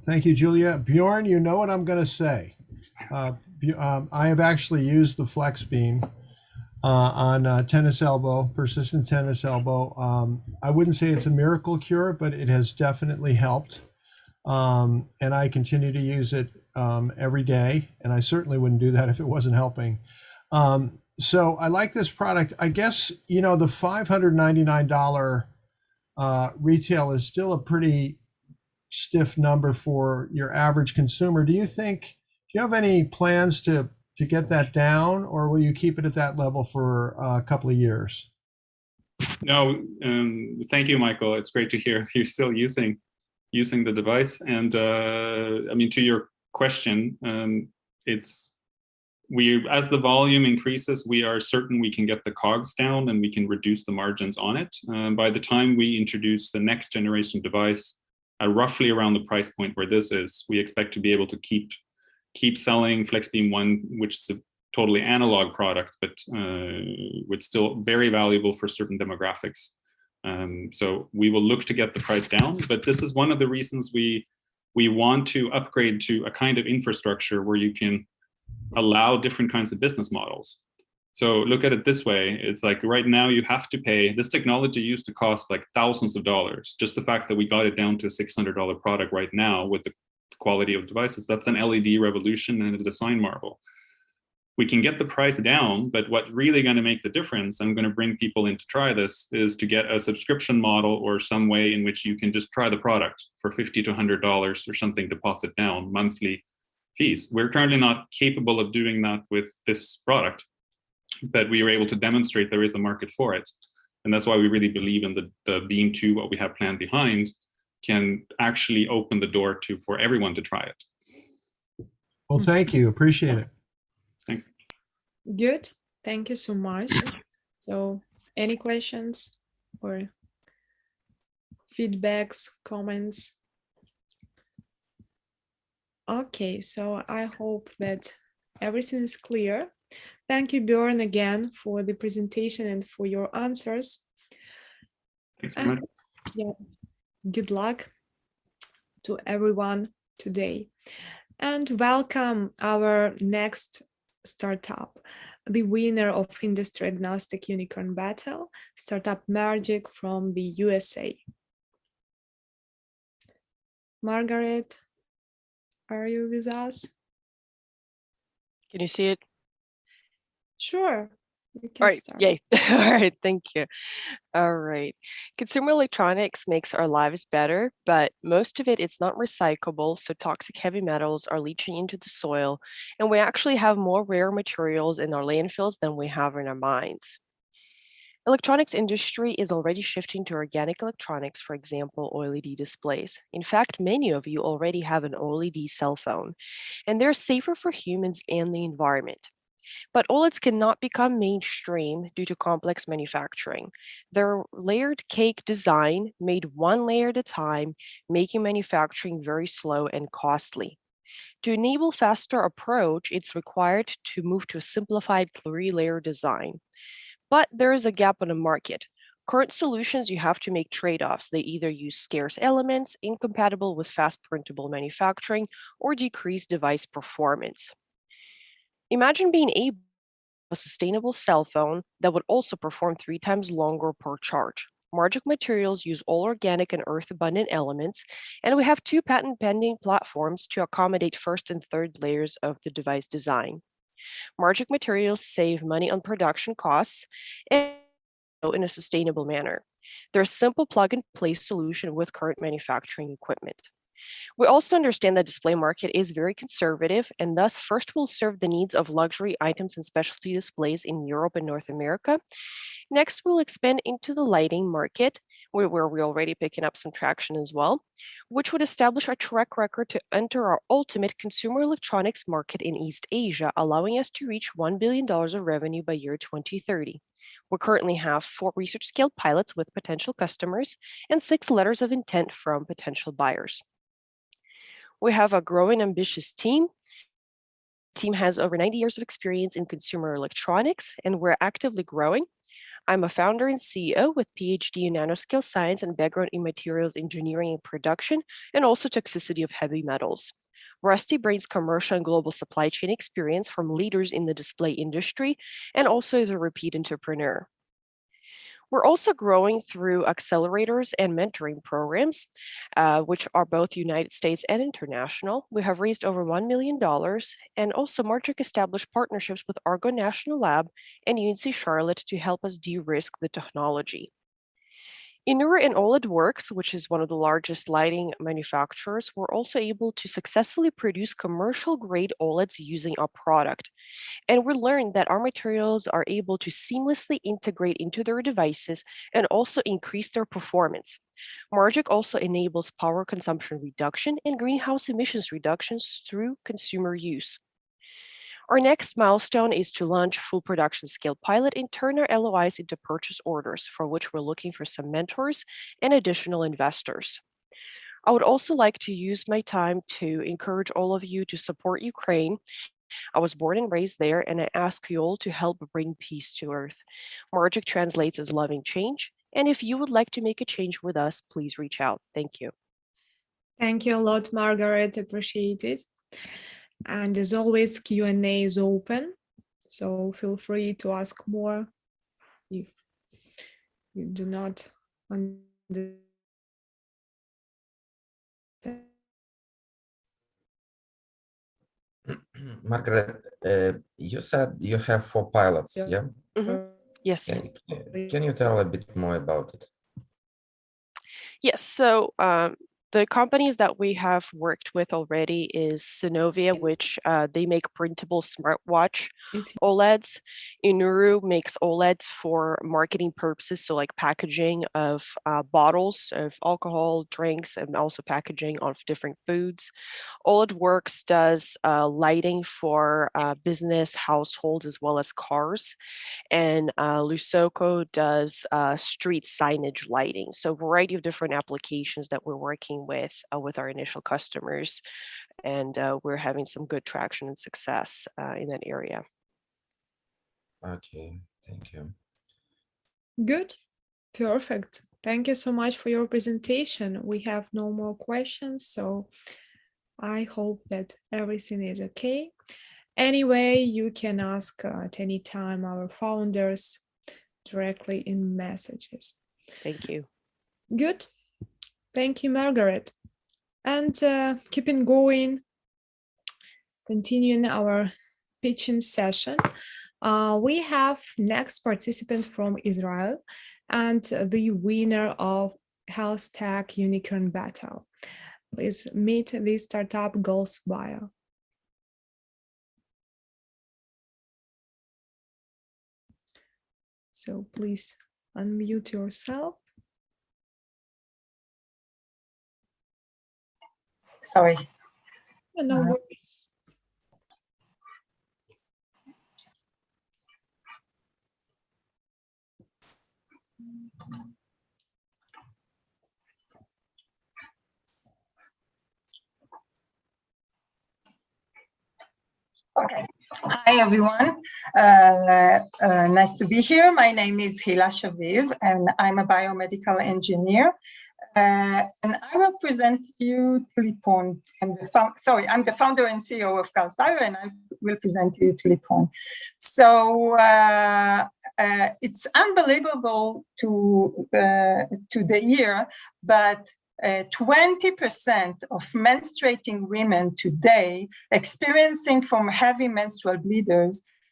Thank you, Julia. Bjorn, you know what I'm going to say. I have actually used the FlexBeam on tennis elbow, persistent tennis elbow. I wouldn't say it's a miracle cure, but it has definitely helped. And I continue to use it every day. And I certainly wouldn't do that if it wasn't helping. So I like this product. I guess, you know, the $599 retail is still a pretty stiff number for your average consumer. Do you have any plans to get that down, or will you keep it at that level for a couple of years? No, thank you, Michael. It's great to hear you're still using the device. And I mean, to your question, as the volume increases, we are certain we can get the COGS down and we can reduce the margins on it. By the time we introduce the next generation device, roughly around the price point where this is, we expect to be able to keep selling FlexBeam 1, which is a totally analog product, but it's still very valuable for certain demographics. So we will look to get the price down, but this is one of the reasons we want to upgrade to a kind of infrastructure where you can allow different kinds of business models. So look at it this way. It's like right now you have to pay, this technology used to cost like thousands of dollars. Just the fact that we got it down to a $600 product right now with the quality of devices, that's an LED revolution and a design marvel. We can get the price down, but what's really going to make the difference, I'm going to bring people in to try this, is to get a subscription model or some way in which you can just try the product for $50 to $100 or something, deposit down monthly fees. We're currently not capable of doing that with this product, but we were able to demonstrate there is a market for it. And that's why we really believe in the Beam 2, what we have planned behind, can actually open the door for everyone to try it. Well, thank you. Appreciate it. Thanks. Good. Thank you so much. So any questions or feedbacks, comments? Okay, so I hope that everything is clear. Thank you, Bjorn, again for the presentation and for your answers. Thanks very much. Yeah, good luck to everyone today. And welcome our next startup, the winner of Industry Agnostic Unicorn Battle, Startup Magic from the USA. Margaret, are you with us? Can you see it? Sure. You can All right, start. yay. All right, thank you. All right. Consumer electronics makes our lives better, but most of it is not recyclable, so toxic heavy metals are leaching into the soil, and we actually have more rare materials in our landfills than we have in our mines. Electronics industry is already shifting to organic electronics, for example, OLED displays. In fact, many of you already have an OLED cell phone, and they're safer for humans and the environment. But OLEDs cannot become mainstream due to complex manufacturing. Their layered cake design made one layer at a time, making manufacturing very slow and costly. To enable faster approach, it's required to move to a simplified three-layer design. But there is a gap on the market. Current solutions, you have to make trade-offs. They either use scarce elements, incompatible with fast printable manufacturing, or decrease device performance. Imagine being able to have a sustainable cell phone that would also perform 3 times longer per charge. Margic materials use all organic and earth-abundant elements, and we have 2 patent-pending platforms to accommodate first and third layers of the device design. Margic materials save money on production costs and in a sustainable manner. They're a simple plug-and-play solution with current manufacturing equipment. We also understand the display market is very conservative, and thus first will serve the needs of luxury items and specialty displays in Europe and North America. Next, we'll expand into the lighting market, where we're already picking up some traction as well, which would establish a track record to enter our ultimate consumer electronics market in East Asia, allowing us to reach $1 billion of revenue by year 2030. We currently have 4 research scale pilots with potential customers and 6 letters of intent from potential buyers. We have a growing, ambitious team. The team has over 90 years of experience in consumer electronics, and we're actively growing. I'm a founder and CEO with PhD in nanoscale science and background in materials engineering and production, and also toxicity of heavy metals. Rusty brings commercial and global supply chain experience from leaders in the display industry, and also is a repeat entrepreneur. We're also growing through accelerators and mentoring programs, which are both United States and international. We have raised over $1 million, and also Margic established partnerships with Argo National Lab and UNC Charlotte to help us de-risk the technology. Inura and OLED Works, which is one of the largest lighting manufacturers, were also able to successfully produce commercial-grade OLEDs using our product. And we learned that our materials are able to seamlessly integrate into their devices and also increase their performance. Margic also enables power consumption reduction and greenhouse emissions reductions through consumer use. Our next milestone is to launch full production scale pilot and turn our LOIs into purchase orders, for which we're looking for some mentors and additional investors. I would also like to use my time to encourage all of you to support Ukraine. I was born and raised there, and I ask you all to help bring peace to Earth. Margic translates as loving change, and if you would like to make a change with us, please reach out. Thank you. Thank you a lot, Margaret. Appreciate it. And as always, Q&A is open, so feel free to ask more if you do not understand. Margaret, you said you have 4 pilots, yeah? Mm-hmm. Yes. Can you tell a bit more about it? Yes. So The companies that we have worked with already is Synovia, which they make printable smartwatch OLEDs. Inuru makes OLEDs for marketing purposes, so like packaging of bottles of alcohol, drinks, and also packaging of different foods. OLEDWorks does lighting for business, households, as well as cars. And Lusoco does street signage lighting. So a variety of different applications that we're working with our initial customers. And we're having some good traction and success in that area. Okay, thank you. Good, perfect. Thank you so much for your presentation. We have no more questions, so I hope that everything is okay. Anyway, you can ask at any time our founders directly in messages. Thank you. Good. Thank you, Margaret. And keeping going, continuing our pitching session, we have next participant from Israel and the winner of Health Tech Unicorn Battle. Please meet the startup Goals Bio. So please unmute yourself. Sorry. No worries. Okay. Hi, everyone. Nice to be here. My name is Hila Shaviv, and I'm a biomedical engineer. And I will present you Tulipon. I'm the founder and CEO of Goals Bio, and I will present you Tulipon. So it's unbelievable to the year, but 20% of menstruating women today experiencing from heavy menstrual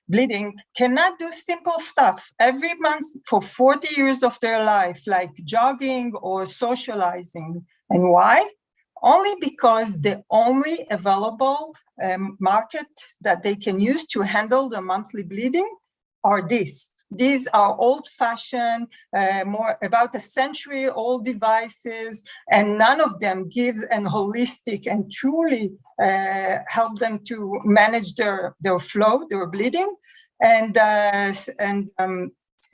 bleeding cannot do simple stuff every month for 40 years of their life, like jogging or socializing. And why? Only because the only available market that they can use to handle the monthly bleeding are these. These are old-fashioned, more about a century-old devices, and none of them gives an holistic and truly help them to manage their flow, their bleeding, and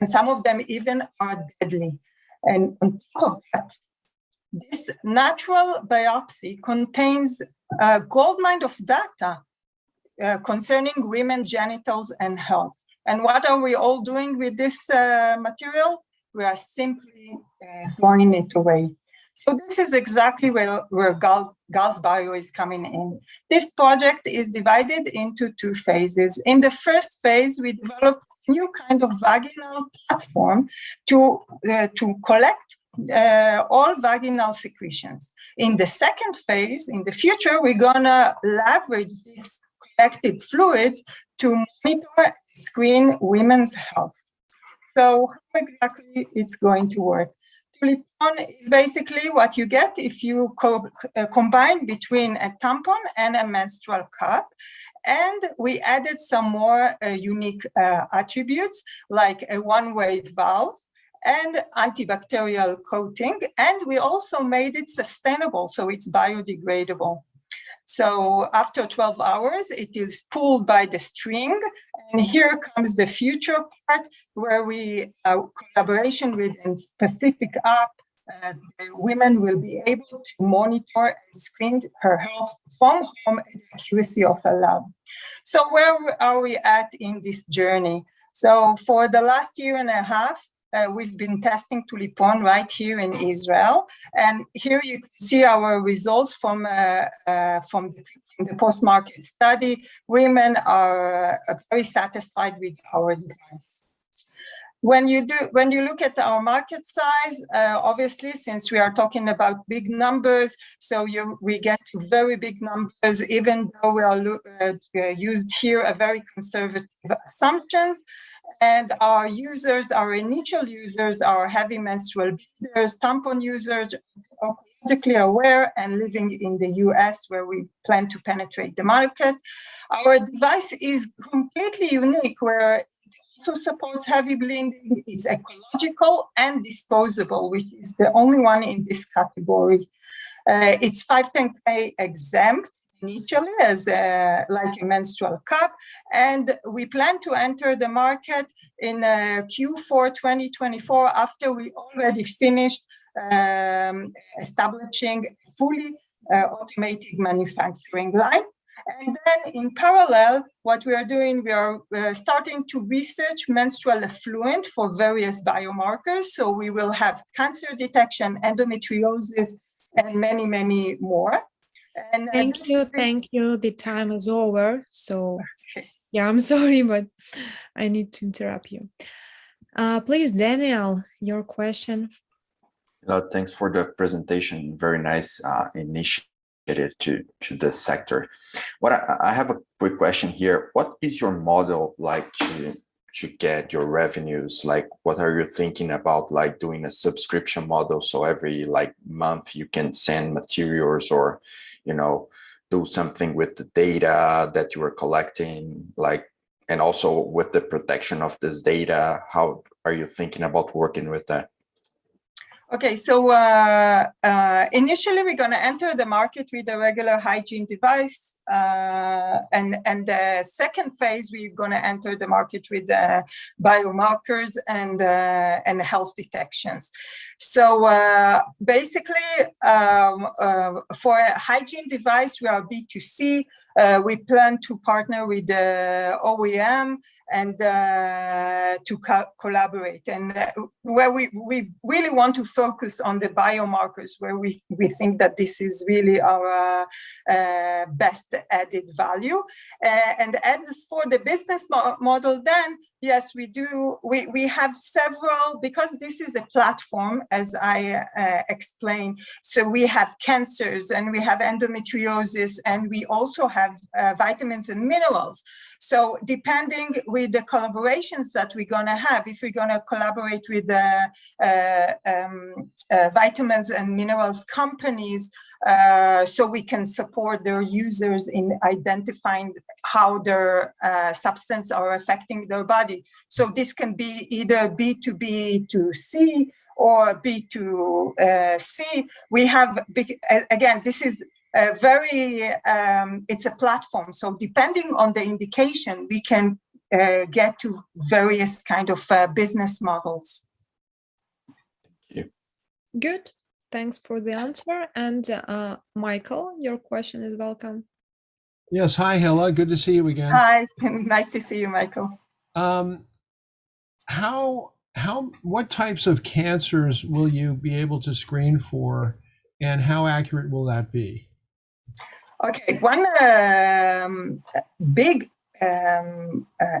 some of them even are deadly. And on top of that, this natural biopsy contains a goldmine of data concerning women's genitals and health. And what are we all doing with this material? We are simply throwing it away. So this is exactly where Goals Bio is coming in. This project is divided into two phases. In the first phase, we developed a new kind of vaginal platform to collect all vaginal secretions. In the second phase, in the future, we're gonna leverage these collected fluids to monitor and screen women's health. So how exactly it's going to work? Tulipon is basically what you get if you combine between a tampon and a menstrual cup. And we added some more unique attributes like a one-way valve and antibacterial coating. And we also made it sustainable, so it's biodegradable. So after 12 hours, it is pulled by the string. And here comes the future part where we, collaboration with a specific app, the women will be able to monitor and screen her health from home at the accuracy of a lab. So where are we at in this journey? So for the last year and a half, we've been testing Tulipon right here in Israel. And here you can see our results from the post-market study. Women are very satisfied with our device. When you look at our market size, obviously, since we are talking about big numbers, so we get to very big numbers, even though we are used here a very conservative assumptions. And our users, our initial users, are heavy menstrual bleeders, tampon users, are politically aware and living in the US, where we plan to penetrate the market. Our device is completely unique, where also supports heavy bleeding, is ecological and disposable, which is the only one in this category. It's 510K exempt initially as like a menstrual cup, and we plan to enter the market in Q4 2024 after we already finished establishing fully automated manufacturing line. And then in parallel, what we are doing, we are starting to research menstrual effluent for various biomarkers. So we will have cancer detection, endometriosis, and many, many more. And thank you. The time is over. So yeah, I'm sorry, but I need to interrupt you. Please, Daniel, your question. Thanks for the presentation. Very nice initiative to the sector. I have a quick question here. What is your model like to get your revenues? Like, what are you thinking about, like doing a subscription model, so every like month you can send materials, or do something with the data that you are collecting, like, and also with the protection of this data? How are you thinking about working with that? Okay, so initially we're going to enter the market with a regular hygiene device, and the second phase we're going to enter the market with biomarkers and health detections. So basically, for a hygiene device, we are B2C. We plan to partner with the OEM and to collaborate, and where we really want to focus on the biomarkers, where we think that this is really our best added value. And as for the business model, then yes, we have several, because this is a platform, as I explained. So we have cancers, and we have endometriosis, and we also have vitamins and minerals. So depending with the collaborations that we're going to have, if we're going to collaborate with vitamins and minerals companies, so we can support their users in identifying how their substances are affecting their body. So this can be either B2B to C or B2C. We have, again, this is it's a platform. So depending on the indication, we can get to various kind of business models. Thank you. Good. Thanks for the answer. And Michael, your question is welcome. Yes. Hi, Hilla. Good to see you again. Hi. Nice to see you, Michael. What types of cancers will you be able to screen for, and how accurate will that be? Okay, one big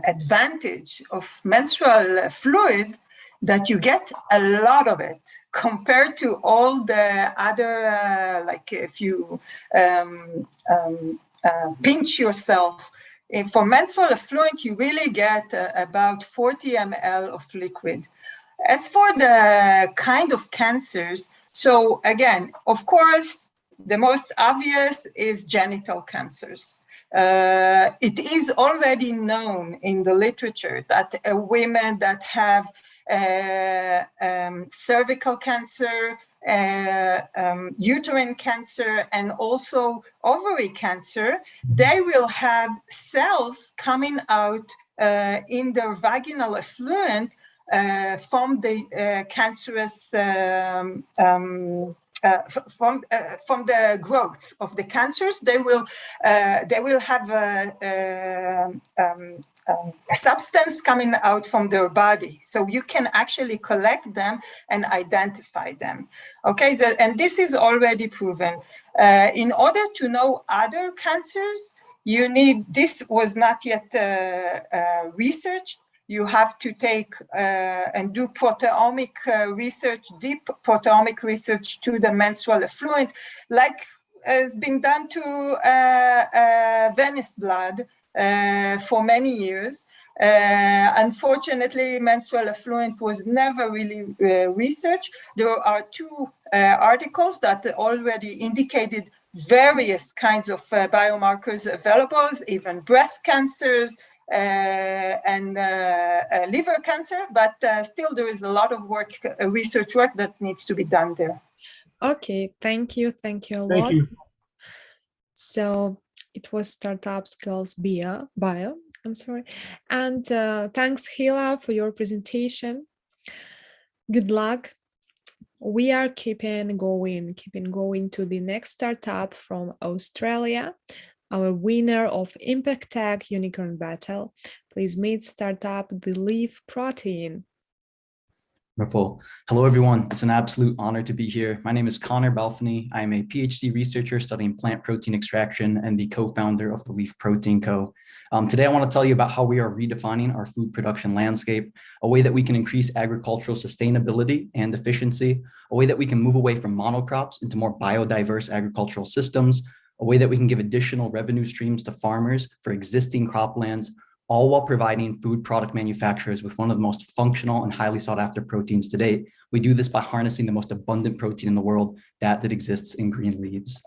advantage of menstrual fluid, that you get a lot of it compared to all the other, like if you pinch yourself. For menstrual fluid, you really get about 40 ml of liquid. As for the kind of cancers, so again, of course, the most obvious is genital cancers. It is already known in the literature that women that have cervical cancer, uterine cancer, and also ovary cancer, they will have cells coming out in their vaginal effluent from the cancerous from the growth of the cancers. They will have a substance coming out from their body, so you can actually collect them and identify them. Okay, so, and this is already proven. In order to know other cancers, you need, this was not yet researched, you have to take and do proteomic research, deep proteomic research to the menstrual effluent, like has been done to venous blood for many years. Unfortunately, menstrual effluent was never really researched. There are two articles that already indicated various kinds of biomarkers available, even breast cancers and liver cancer, but still there is a lot of work, research work that needs to be done there. Okay, thank you a lot. Thank you. So it was Startups Girls Bio, I'm sorry. And thanks, Hila, for your presentation. Good luck. We are keeping going to the next startup from Australia, our winner of Impact Tech Unicorn Battle. Please meet startup The Leaf Protein. Wonderful. Hello, everyone. It's an absolute honor to be here. My name is Connor Balfany. I am a PhD researcher studying plant protein extraction and the co-founder of the Leaf Protein Co. Today, I want to tell you about how we are redefining our food production landscape, a way that we can increase agricultural sustainability and efficiency, a way that we can move away from monocrops into more biodiverse agricultural systems, a way that we can give additional revenue streams to farmers for existing croplands, all while providing food product manufacturers with one of the most functional and highly sought after proteins to date. We do this by harnessing the most abundant protein in the world, that exists in green leaves.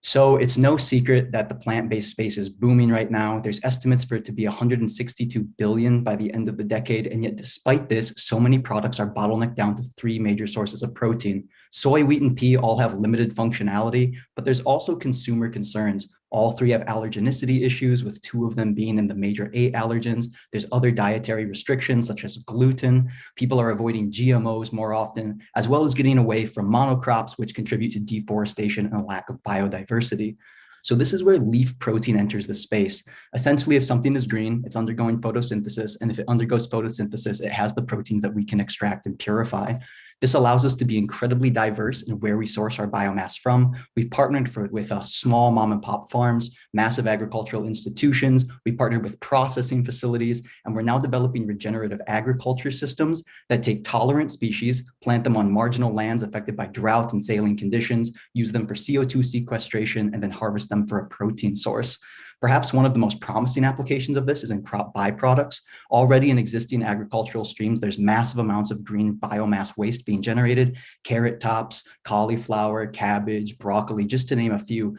So it's no secret that the plant-based space is booming right now. There's estimates for it to be 162 billion by the end of the decade. And yet despite this, so many products are bottlenecked down to 3 major sources of protein. Soy, wheat, and pea all have limited functionality, but there's also consumer concerns. All 3 have allergenicity issues, with 2 of them being in the major 8 allergens. There's other dietary restrictions such as gluten. People are avoiding GMOs more often, as well as getting away from monocrops, which contribute to deforestation and a lack of biodiversity. So this is where leaf protein enters the space. Essentially, if something is green, it's undergoing photosynthesis. And if it undergoes photosynthesis, it has the proteins that we can extract and purify. This allows us to be incredibly diverse in where we source our biomass from. We've partnered with small mom and pop farms, massive agricultural institutions. We partnered with processing facilities, and we're now developing regenerative agriculture systems that take tolerant species, plant them on marginal lands affected by drought and saline conditions, use them for CO2 sequestration, and then harvest them for a protein source. Perhaps one of the most promising applications of this is in crop byproducts. Already in existing agricultural streams, there's massive amounts of green biomass waste being generated. Carrot tops, cauliflower, cabbage, broccoli, just to name a few,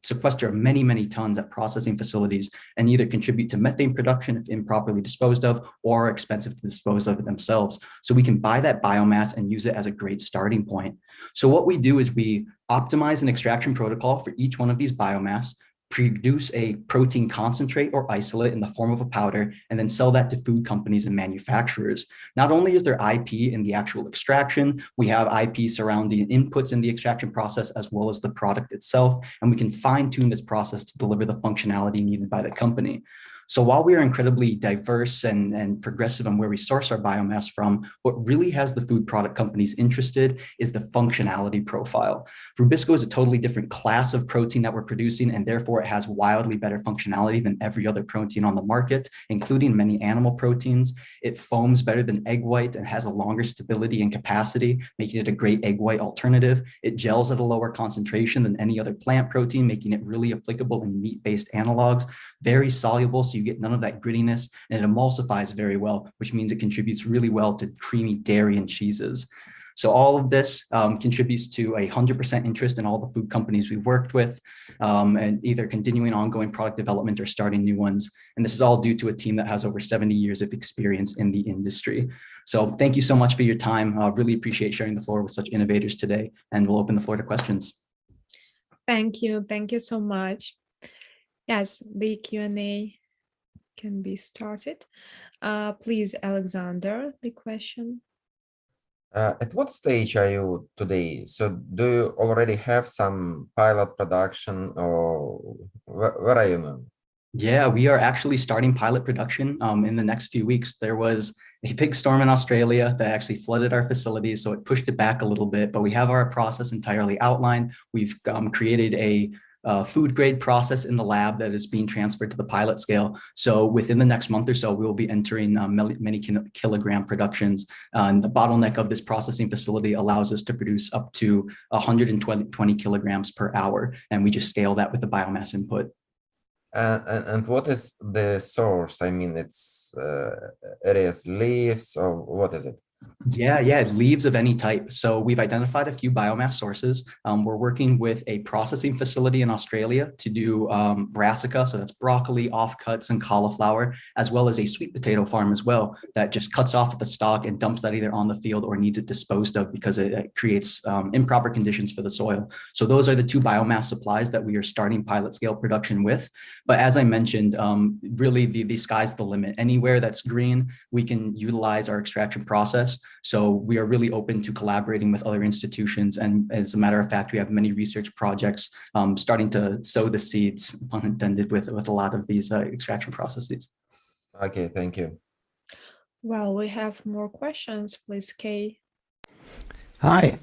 sequester many, many tons at processing facilities and either contribute to methane production if improperly disposed of, or are expensive to dispose of themselves. So we can buy that biomass and use it as a great starting point. So what we do is we optimize an extraction protocol for each one of these biomass, produce a protein concentrate or isolate in the form of a powder, and then sell that to food companies and manufacturers. Not only is there IP in the actual extraction, we have IP surrounding inputs in the extraction process as well as the product itself, and we can fine-tune this process to deliver the functionality needed by the company. So while we are incredibly diverse and progressive on where we source our biomass from, what really has the food product companies interested is the functionality profile. Rubisco is a totally different class of protein that we're producing, and therefore it has wildly better functionality than every other protein on the market, including many animal proteins. It foams better than egg white and has a longer stability and capacity, making it a great egg white alternative. It gels at a lower concentration than any other plant protein, making it really applicable in meat-based analogs. Very soluble, so you get none of that grittiness, and it emulsifies very well, which means it contributes really well to creamy dairy and cheeses. So all of this contributes to 100% interest in all the food companies we've worked with, and either continuing ongoing product development or starting new ones. And this is all due to a team that has over 70 years of experience in the industry. So thank you so much for your time. Really appreciate sharing the floor with such innovators today, and we'll open the floor to questions. Thank you so much. Yes, the Q&A can be started. Please, Alexander, the question. At what stage are you today? So do you already have some pilot production, or where are you now? Yeah, we are actually starting pilot production in the next few weeks. There was a big storm in Australia that actually flooded our facilities, so it pushed it back a little bit, but we have our process entirely outlined. We've created a food grade process in the lab that is being transferred to the pilot scale. So within the next month or so, we will be entering many kilogram productions. And the bottleneck of this processing facility allows us to produce up to 120 kilograms per hour. And we just scale that with the biomass input. And what is the source? I mean, it is leaves, or what is it? Yeah, leaves of any type. So we've identified a few biomass sources. We're working with a processing facility in Australia to do brassica, so that's broccoli, offcuts, and cauliflower, as well as a sweet potato farm as well that just cuts off the stalk and dumps that either on the field or needs it disposed of because it creates improper conditions for the soil. So those are the two biomass supplies that we are starting pilot scale production with. But as I mentioned, really the sky's the limit. Anywhere that's green, we can utilize our extraction process. So we are really open to collaborating with other institutions. And as a matter of fact, we have many research projects starting to sow the seeds, pun intended, with a lot of these extraction processes. Okay, thank you. Well, we have more questions, please, Kay. Hi,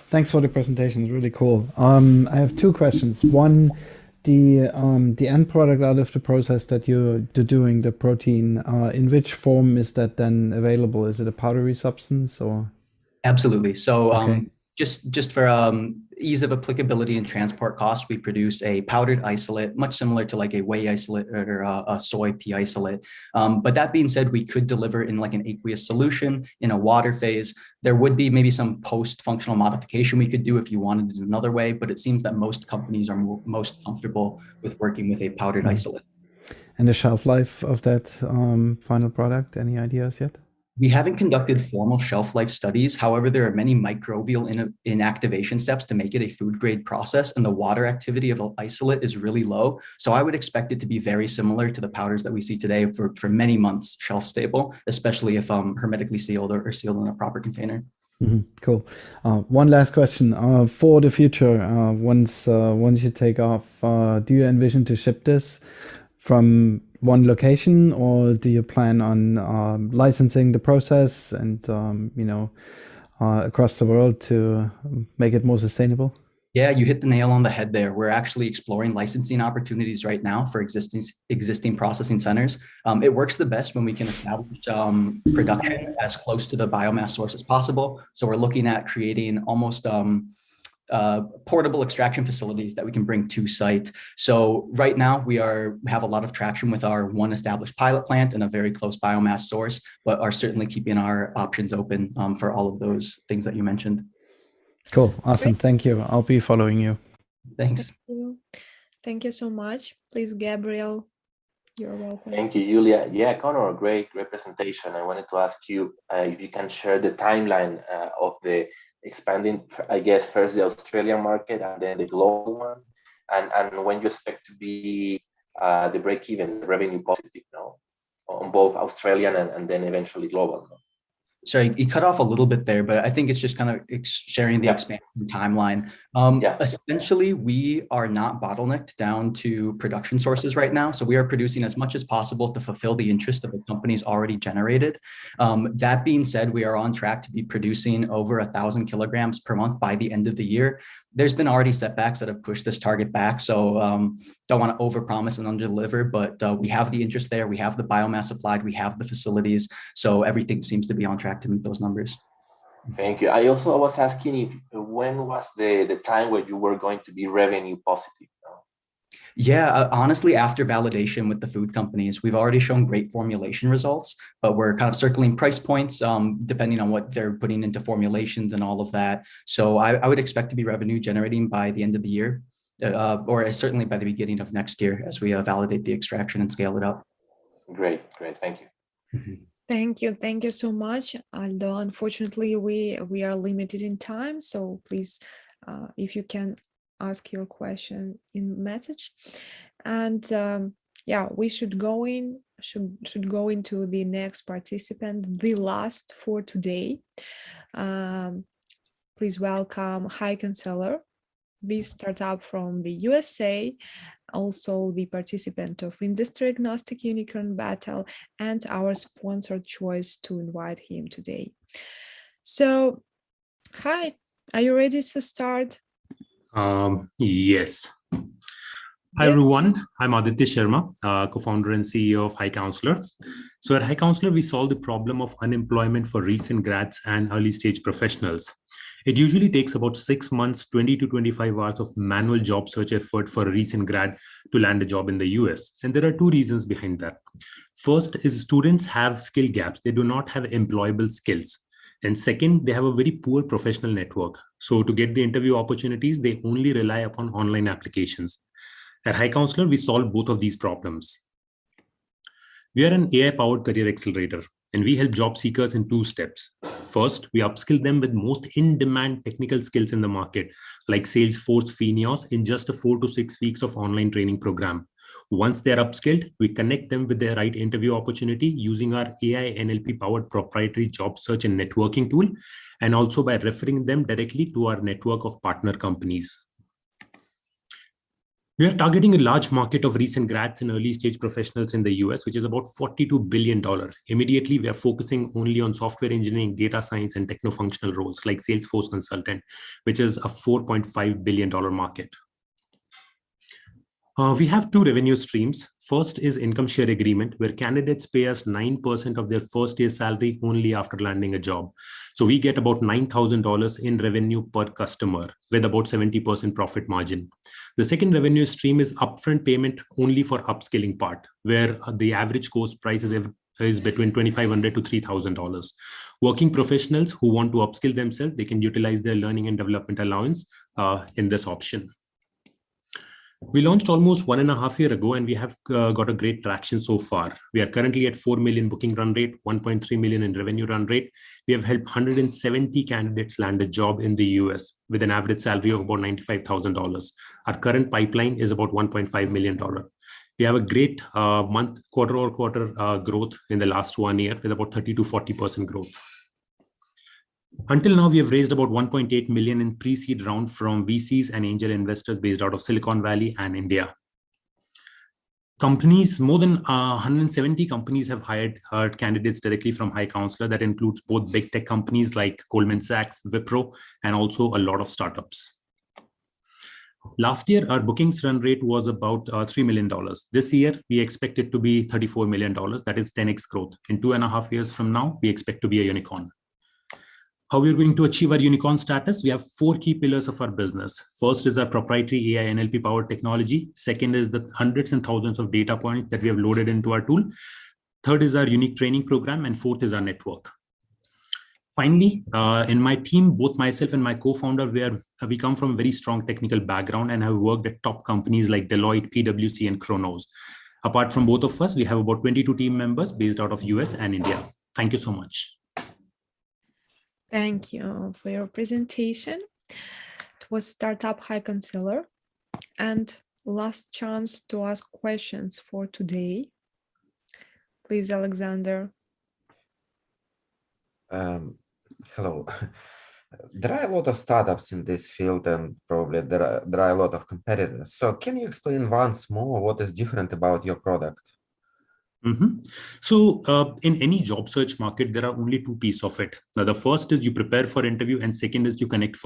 thanks for the presentation, it's really cool. I have two questions. One, the end product out of the process that you're doing, the protein, in which form is that then available? Is it a powdery substance or? Absolutely. So Okay. just for ease of applicability and transport costs, we produce a powdered isolate, much similar to like a whey isolate or a soy pea isolate. But that being said, we could deliver in like an aqueous solution in a water phase. There would be maybe some post-functional modification we could do if you wanted it another way, but it seems that most companies are most comfortable with working with a powdered isolate. And the shelf life of that final product, any ideas yet? We haven't conducted formal shelf life studies. However, there are many microbial inactivation steps to make it a food grade process, and the water activity of an isolate is really low. So I would expect it to be very similar to the powders that we see today for many months shelf stable, especially if hermetically sealed or sealed in a proper container. Cool. One last question for the future. Once you take off, do you envision to ship this from one location, or do you plan on licensing the process and across the world to make it more sustainable? Yeah, you hit the nail on the head there. We're actually exploring licensing opportunities right now for existing processing centers. It works the best when we can establish production as close to the biomass source as possible. So we're looking at creating almost portable extraction facilities that we can bring to site. So right now we have a lot of traction with our one established pilot plant and a very close biomass source, but are certainly keeping our options open for all of those things that you mentioned. Cool. Awesome. Thank you. I'll be following you. Thanks. Thank you so much. Please, Gabriel, you're welcome. Thank you, Julia. Yeah, Connor, great presentation. I wanted to ask you if you can share the timeline of the expanding, I guess, first the Australian market and then the global one, and when you expect to be the break-even, revenue positive, no? On both Australian and then eventually global. No? Sorry, you cut off a little bit there, but I think it's just kind of sharing the expansion timeline. Essentially, we are not bottlenecked down to production sources right now. So we are producing as much as possible to fulfill the interest of the companies already generated. That being said, we are on track to be producing over 1,000 kilograms per month by the end of the year. There's been already setbacks that have pushed this target back. So don't want to overpromise and underdeliver, but we have the interest there. We have the biomass supplied. We have the facilities. So everything seems to be on track to meet those numbers. Thank you. I was asking when was the time where you were going to be revenue positive? Yeah, honestly, after validation with the food companies, we've already shown great formulation results, but we're kind of circling price points depending on what they're putting into formulations and all of that. So I would expect to be revenue generating by the end of the year, or certainly by the beginning of next year as we validate the extraction and scale it up. Great. Thank you. Thank you so much, Aldo. Unfortunately, we are limited in time, so please, if you can ask your question in message, and we should go into the next participant, the last for today. Please welcome High Canceller, this startup from the USA, also the participant of Industry Agnostic Unicorn Battle, and our sponsored choice to invite him today. So, hi, are you ready to start? Yes. Hi, everyone. I'm Aditya Sharma, co-founder and CEO of High Counselor. So at High Counselor, we solve the problem of unemployment for recent grads and early stage professionals. It usually takes about 6 months, 20 to 25 hours of manual job search effort for a recent grad to land a job in the US. And there are two reasons behind that. First is students have skill gaps. They do not have employable skills. And second, they have a very poor professional network. So to get the interview opportunities, they only rely upon online applications. At High Counselor, we solve both of these problems. We are an AI-powered career accelerator, and we help job seekers in 2 steps. First, we upskill them with most in-demand technical skills in the market, like Salesforce, Phineos, in just a 4 to 6 weeks of online training program. Once they're upskilled, we connect them with the right interview opportunity using our AI NLP-powered proprietary job search and networking tool, and also by referring them directly to our network of partner companies. We are targeting a large market of recent grads and early stage professionals in the US, which is about $42 billion. Immediately, we are focusing only on software engineering, data science, and techno-functional roles like Salesforce consultant, which is a $4.5 billion market. We have 2 revenue streams. First is income share agreement, where candidates pay us 9% of their first year salary only after landing a job. So we get about $9,000 in revenue per customer with about 70% profit margin. The second revenue stream is upfront payment only for upskilling part, where the average course price is between $2,500 to $3,000. Working professionals who want to upskill themselves, they can utilize their learning and development allowance in this option. We launched almost 1.5 years ago, and we have got a great traction so far. We are currently at 4 million booking run rate, 1.3 million in revenue run rate. We have helped 170 candidates land a job in the US with an average salary of about $95,000. Our current pipeline is about $1.5 million. We have a great quarter-over-quarter growth in the last 1 year with about 30 to 40% growth. Until now, we have raised about 1.8 million in pre-seed round from VCs and angel investors based out of Silicon Valley and India. Companies, more than 170 companies have hired candidates directly from High Counselor. That includes both big tech companies like Goldman Sachs, Wipro, and also a lot of startups. Last year, our bookings run rate was about $3 million. This year, we expect it to be $34 million. That is 10x growth. In 2.5 years from now, we expect to be a unicorn. How we're going to achieve our unicorn status? We have 4 key pillars of our business. First is our proprietary AI NLP powered technology. Second is the hundreds and thousands of data points that we have loaded into our tool. Third is our unique training program. And fourth is our network. Finally, in my team, both myself and my co-founder, we come from a very strong technical background and have worked at top companies like Deloitte, PwC, and Kronos. Apart from both of us, we have about 22 team members based out of US and India. Thank you so much. Thank you for your presentation. It was Startup High Counselor. And last chance to ask questions for today. Please, Alexander. Hello. There are a lot of startups in this field, and probably there are a lot of competitors. So can you explain once more what is different about your product? So in any job search market, there are only 2 pieces of it. Now, the first is you prepare for interview, and second is you connect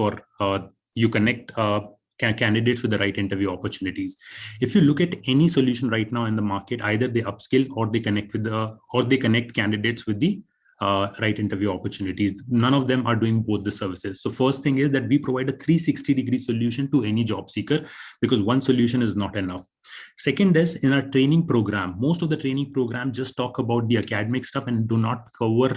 candidates with the right interview opportunities. If you look at any solution right now in the market, either they upskill or they connect candidates with the right interview opportunities. None of them are doing both the services. So first thing is that we provide a 360-degree solution to any job seeker, because one solution is not enough. Second is in our training program, most of the training program just talk about the academic stuff and do not cover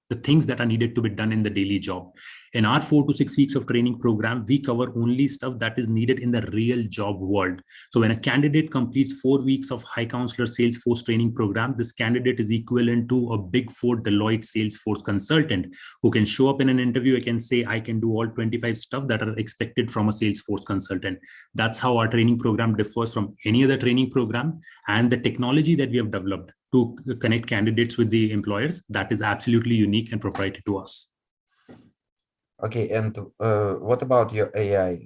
the things that are needed to be done in the daily job. In our 4 to 6 weeks of training program, we cover only stuff that is needed in the real job world. So when a candidate completes 4 weeks of High Counselor Salesforce training program, this candidate is equivalent to a Big 4 Deloitte Salesforce consultant who can show up in an interview. I can say, I can do all 25 stuff that are expected from a Salesforce consultant. That's how our training program differs from any other training program. And the technology that we have developed to connect candidates with the employers, that is absolutely unique and proprietary to us. Okay, and what about your AI?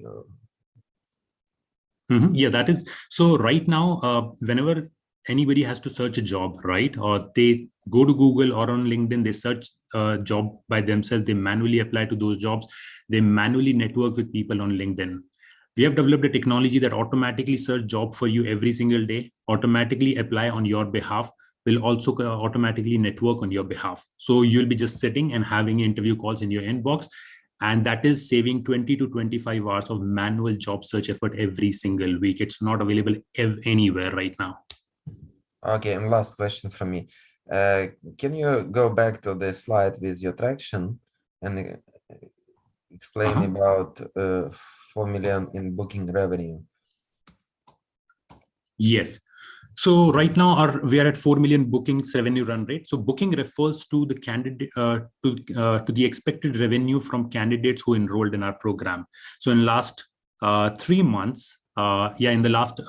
Yeah, that is. So right now, whenever anybody has to search a job, right, or they go to Google or on LinkedIn, they search a job by themselves, they manually apply to those jobs, they manually network with people on LinkedIn. We have developed a technology that automatically search job for you every single day, automatically apply on your behalf, will also automatically network on your behalf. So you'll be just sitting and having interview calls in your inbox. And that is saving 20 to 25 hours of manual job search effort every single week. It's not available anywhere right now. Okay, and last question from me. Can you go back to the slide with your traction and explain about 4 million in booking revenue? Yes. So right now we are at 4 million bookings revenue run rate. So booking refers to the candidate to the expected revenue from candidates who enrolled in our program. So in last 3 months, in the last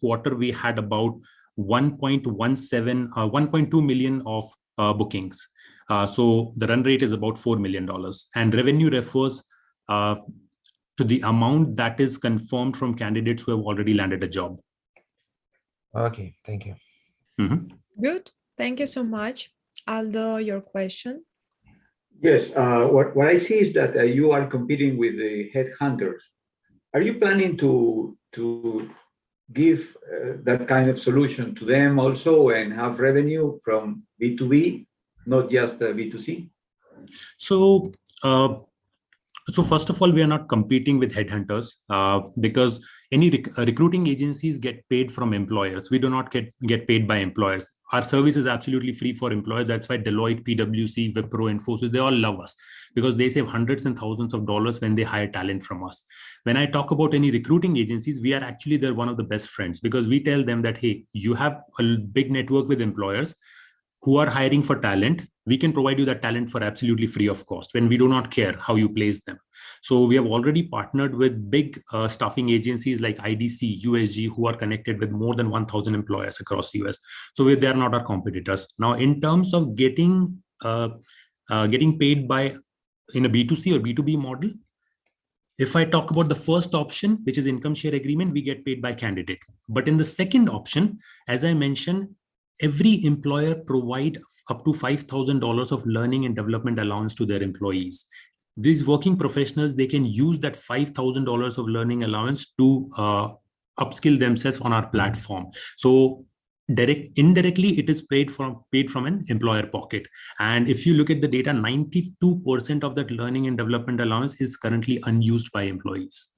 quarter, we had about 1.2 million of bookings. So the run rate is about $4 million, and revenue refers to the amount that is confirmed from candidates who have already landed a job. Okay, thank you. Good. Thank you so much. Aldo, your question. Yes, what I see is that you are competing with the headhunters. Are you planning to give that kind of solution to them also and have revenue from B2B, not just B2C? So first of all, we are not competing with headhunters because any recruiting agencies get paid from employers. We do not get paid by employers. Our service is absolutely free for employers. That's why Deloitte, PwC, Wipro, Infosys, they all love us because they save hundreds and thousands of dollars when they hire talent from us. When I talk about any recruiting agencies, we are actually they're one of the best friends because we tell them that, hey, you have a big network with employers who are hiring for talent. We can provide you that talent for absolutely free of cost when we do not care how you place them. So we have already partnered with big staffing agencies like IDC, USG, who are connected with more than 1,000 employers across the US. So they are not our competitors. Now, in terms of getting paid by in a B2C or B2B model, if I talk about the first option, which is income share agreement, we get paid by candidate. But in the second option, as I mentioned, every employer provide up to $5,000 of learning and development allowance to their employees. These working professionals, they can use that $5,000 of learning allowance to upskill themselves on our platform. So indirectly, it is paid from an employer pocket. And if you look at the data, 92% of that learning and development allowance is currently unused by employees.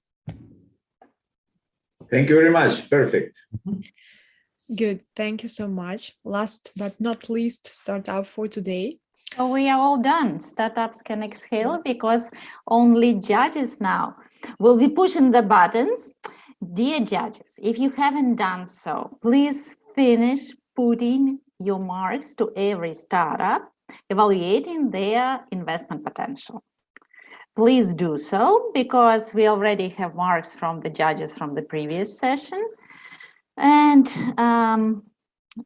Thank you very much. Perfect. Good. Thank you so much. Last but not least, startup for today. So we are all done. Startups can exhale because only judges now will be pushing the buttons. Dear judges, if you haven't done so, please finish putting your marks to every startup, evaluating their investment potential. Please do so because we already have marks from the judges from the previous session. And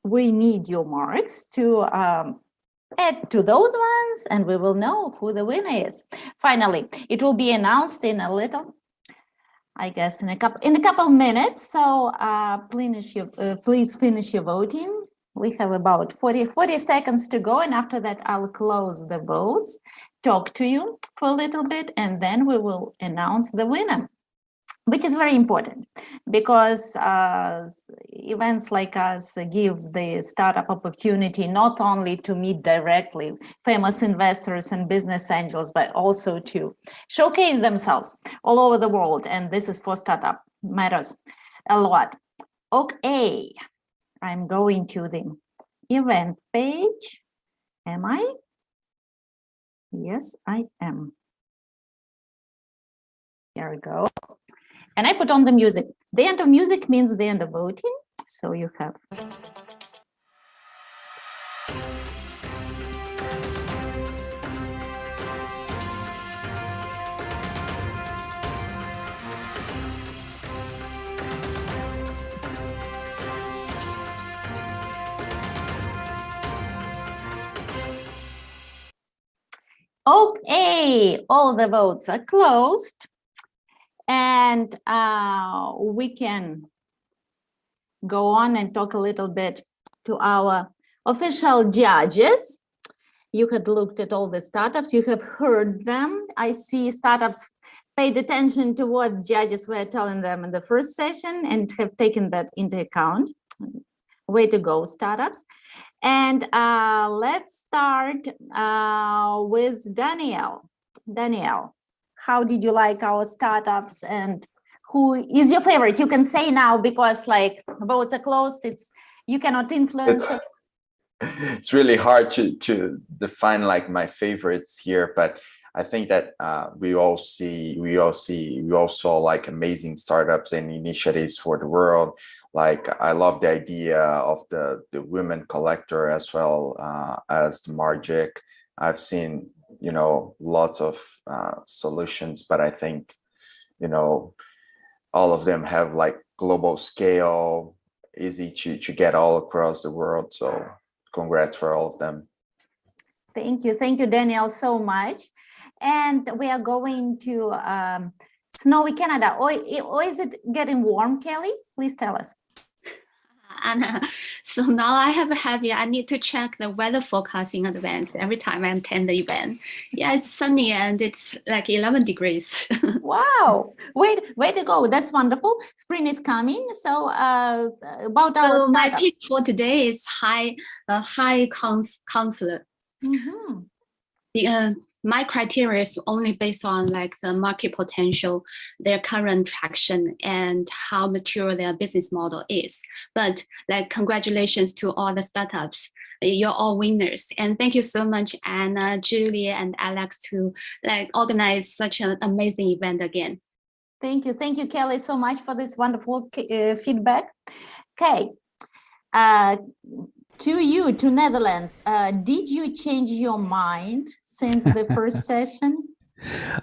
we need your marks to add to those ones, and we will know who the winner is. Finally, it will be announced in a little, I guess, in a couple minutes. So please finish your voting. We have about 40 seconds to go, and after that, I'll close the votes, talk to you for a little bit, and then we will announce the winner, which is very important because events like us give the startup opportunity not only to meet directly famous investors and business angels, but also to showcase themselves all over the world. And this is for startup, matters a lot. Okay, I'm going to the event page. Am I? Yes, I am. Here we go. And I put on the music. The end of music means the end of voting. So you have. Okay, all the votes are closed. And we can go on and talk a little bit to our official judges. You had looked at all the startups, you have heard them. I see startups paid attention to what judges were telling them in the first session and have taken that into account. Way to go, startups. And let's start with Danielle. Danielle, how did you like our startups and who is your favorite? You can say now because like votes are closed, you cannot influence it. It's really hard to define like my favorites here, but I think that we all saw like amazing startups and initiatives for the world. Like I love the idea of the women collector as well as the Margic. I've seen, lots of solutions, but I think, all of them have like global scale, easy to get all across the world. So congrats for all of them. Thank you, Danielle, so much. And we are going to snowy Canada. Or is it getting warm, Kelly? Please tell us. Anna, so now I have a habit. I need to check the weather forecast in advance every time I attend the event. Yeah, it's sunny and it's like 11 degrees. Wow, way to go. That's wonderful. Spring is coming. So about our startups. My pick for today is high counselor. My criteria is only based on like the market potential, their current traction, and how mature their business model is. But like, congratulations to all the startups. You're all winners. And thank you so much, Anna, Julie, and Alex, to like organize such an amazing event again. Thank you, Kelly, so much for this wonderful feedback. Okay. To Netherlands, did you change your mind since the first session?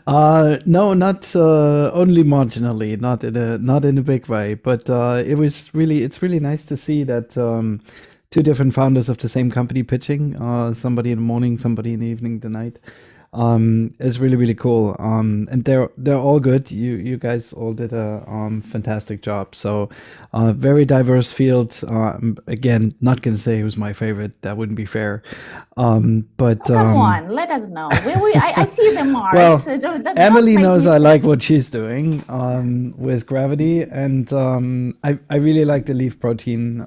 No, not only marginally, not in a big way, but it's really nice to see that two different founders of the same company pitching, somebody in the morning, somebody in the evening, the night. Is really cool. And they're all good. You guys all did a fantastic job. So very diverse field. Again, not gonna say who's my favorite. That wouldn't be fair. But come on, let us know. I see the marks. Well, so Emily knows I like what she's doing with Gravity, and I really like the leaf protein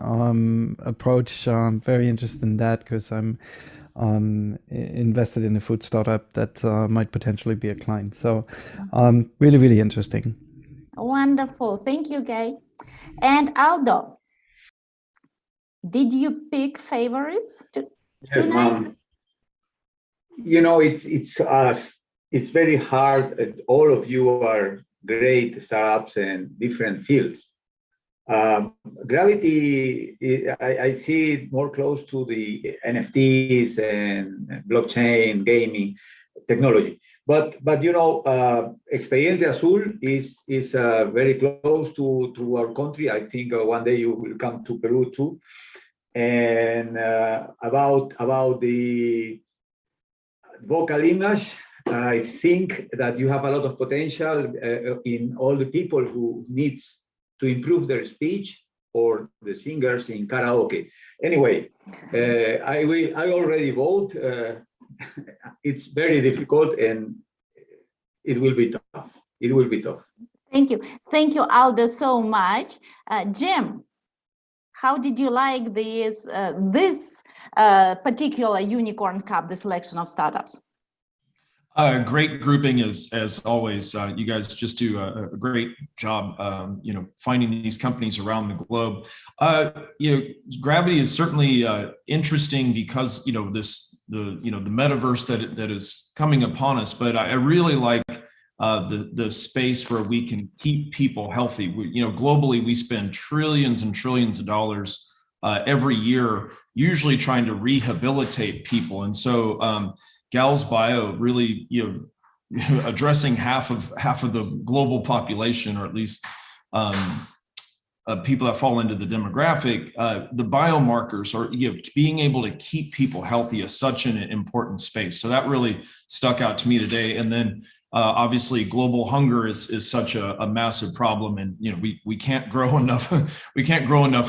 approach. Very interested in that because I'm invested in a food startup that might potentially be a client. So really interesting. Wonderful. Thank you, Gay. And Aldo, did you pick favorites tonight? It's very hard. All of you are great startups and different fields. Gravity, I see it more close to the NFTs and blockchain gaming technology. But Expediente Azul is very close to our country. I think one day you will come to Peru too. And about the vocal image, I think that you have a lot of potential in all the people who needs to improve their speech, or the singers in karaoke. Anyway, I already vote. It's very difficult and it will be tough. It will be tough. Thank you, Aldo, so much. Jim, how did you like this particular Unicorn Cup, the selection of startups? Great grouping as always. You guys just do a great job, finding these companies around the globe. Gravity is certainly interesting because the metaverse that is coming upon us. But I really like the space where we can keep people healthy. Globally, we spend trillions and trillions of dollars every year, usually trying to rehabilitate people, and so. Gal's Bio really, addressing half of the global population, or at least people that fall into the demographic. The biomarkers, or being able to keep people healthy, is such an important space. So that really stuck out to me today. And then obviously, global hunger is such a massive problem, and we can't grow enough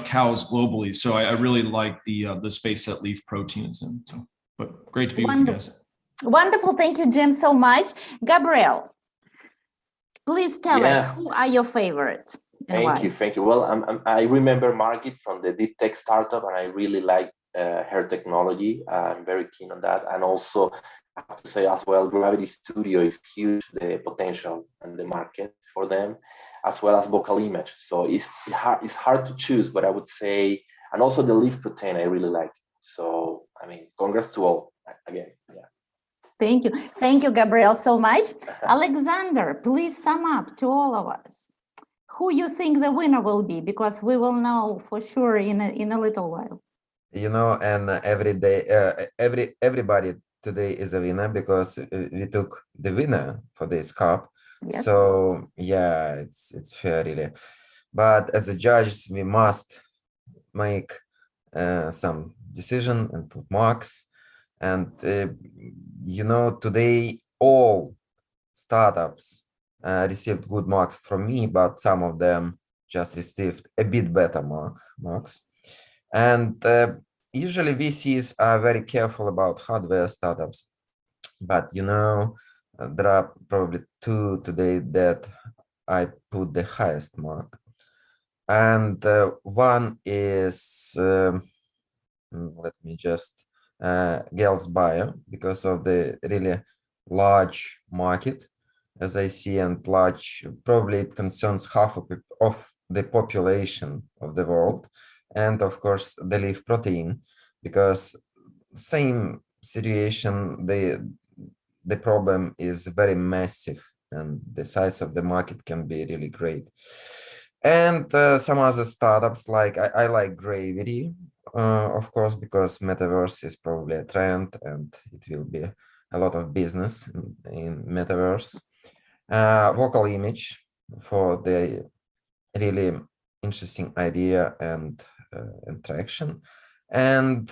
cows globally. So I really like the space that leaf protein is in. So, but great to be with you guys. Wonderful. Thank you, Jim, so much. Gabrielle, Please tell us, who are your favorites and why? Thank you. Well, I remember Margit from the deep tech startup, and I really like her technology. I'm very keen on that. And also, I have to say as well, Gravity Studio is huge, the potential and the market for them, as well as Vocal Image. So it's hard to choose, but I would say, and also the Leaf Protein, I really like. So, I mean, congrats to all again. Yeah. Thank you. Thank you, Gabriel, so much. Alexander, please sum up to all of us who you think the winner will be, because we will know for sure in a little while. You know, and everybody today is a winner because we took the winner for this cup. Yes. So yeah, it's fair really. But as a judge, we must make some decision and put marks. And you know, today all startups received good marks from me, but some of them just received a bit better marks. And usually VCs are very careful about hardware startups, but you know, there are probably two today that I put the highest mark. And one is, let me just, Gals Bio, because of the really large market, as I see, and large, probably it concerns half of the population of the world. And of course, the Leaf Protein, because same situation, the problem is very massive and the size of the market can be really great. And some other startups, like I like Gravity, of course, because metaverse is probably a trend and it will be a lot of business in metaverse. Vocal Image for the really interesting idea and traction, and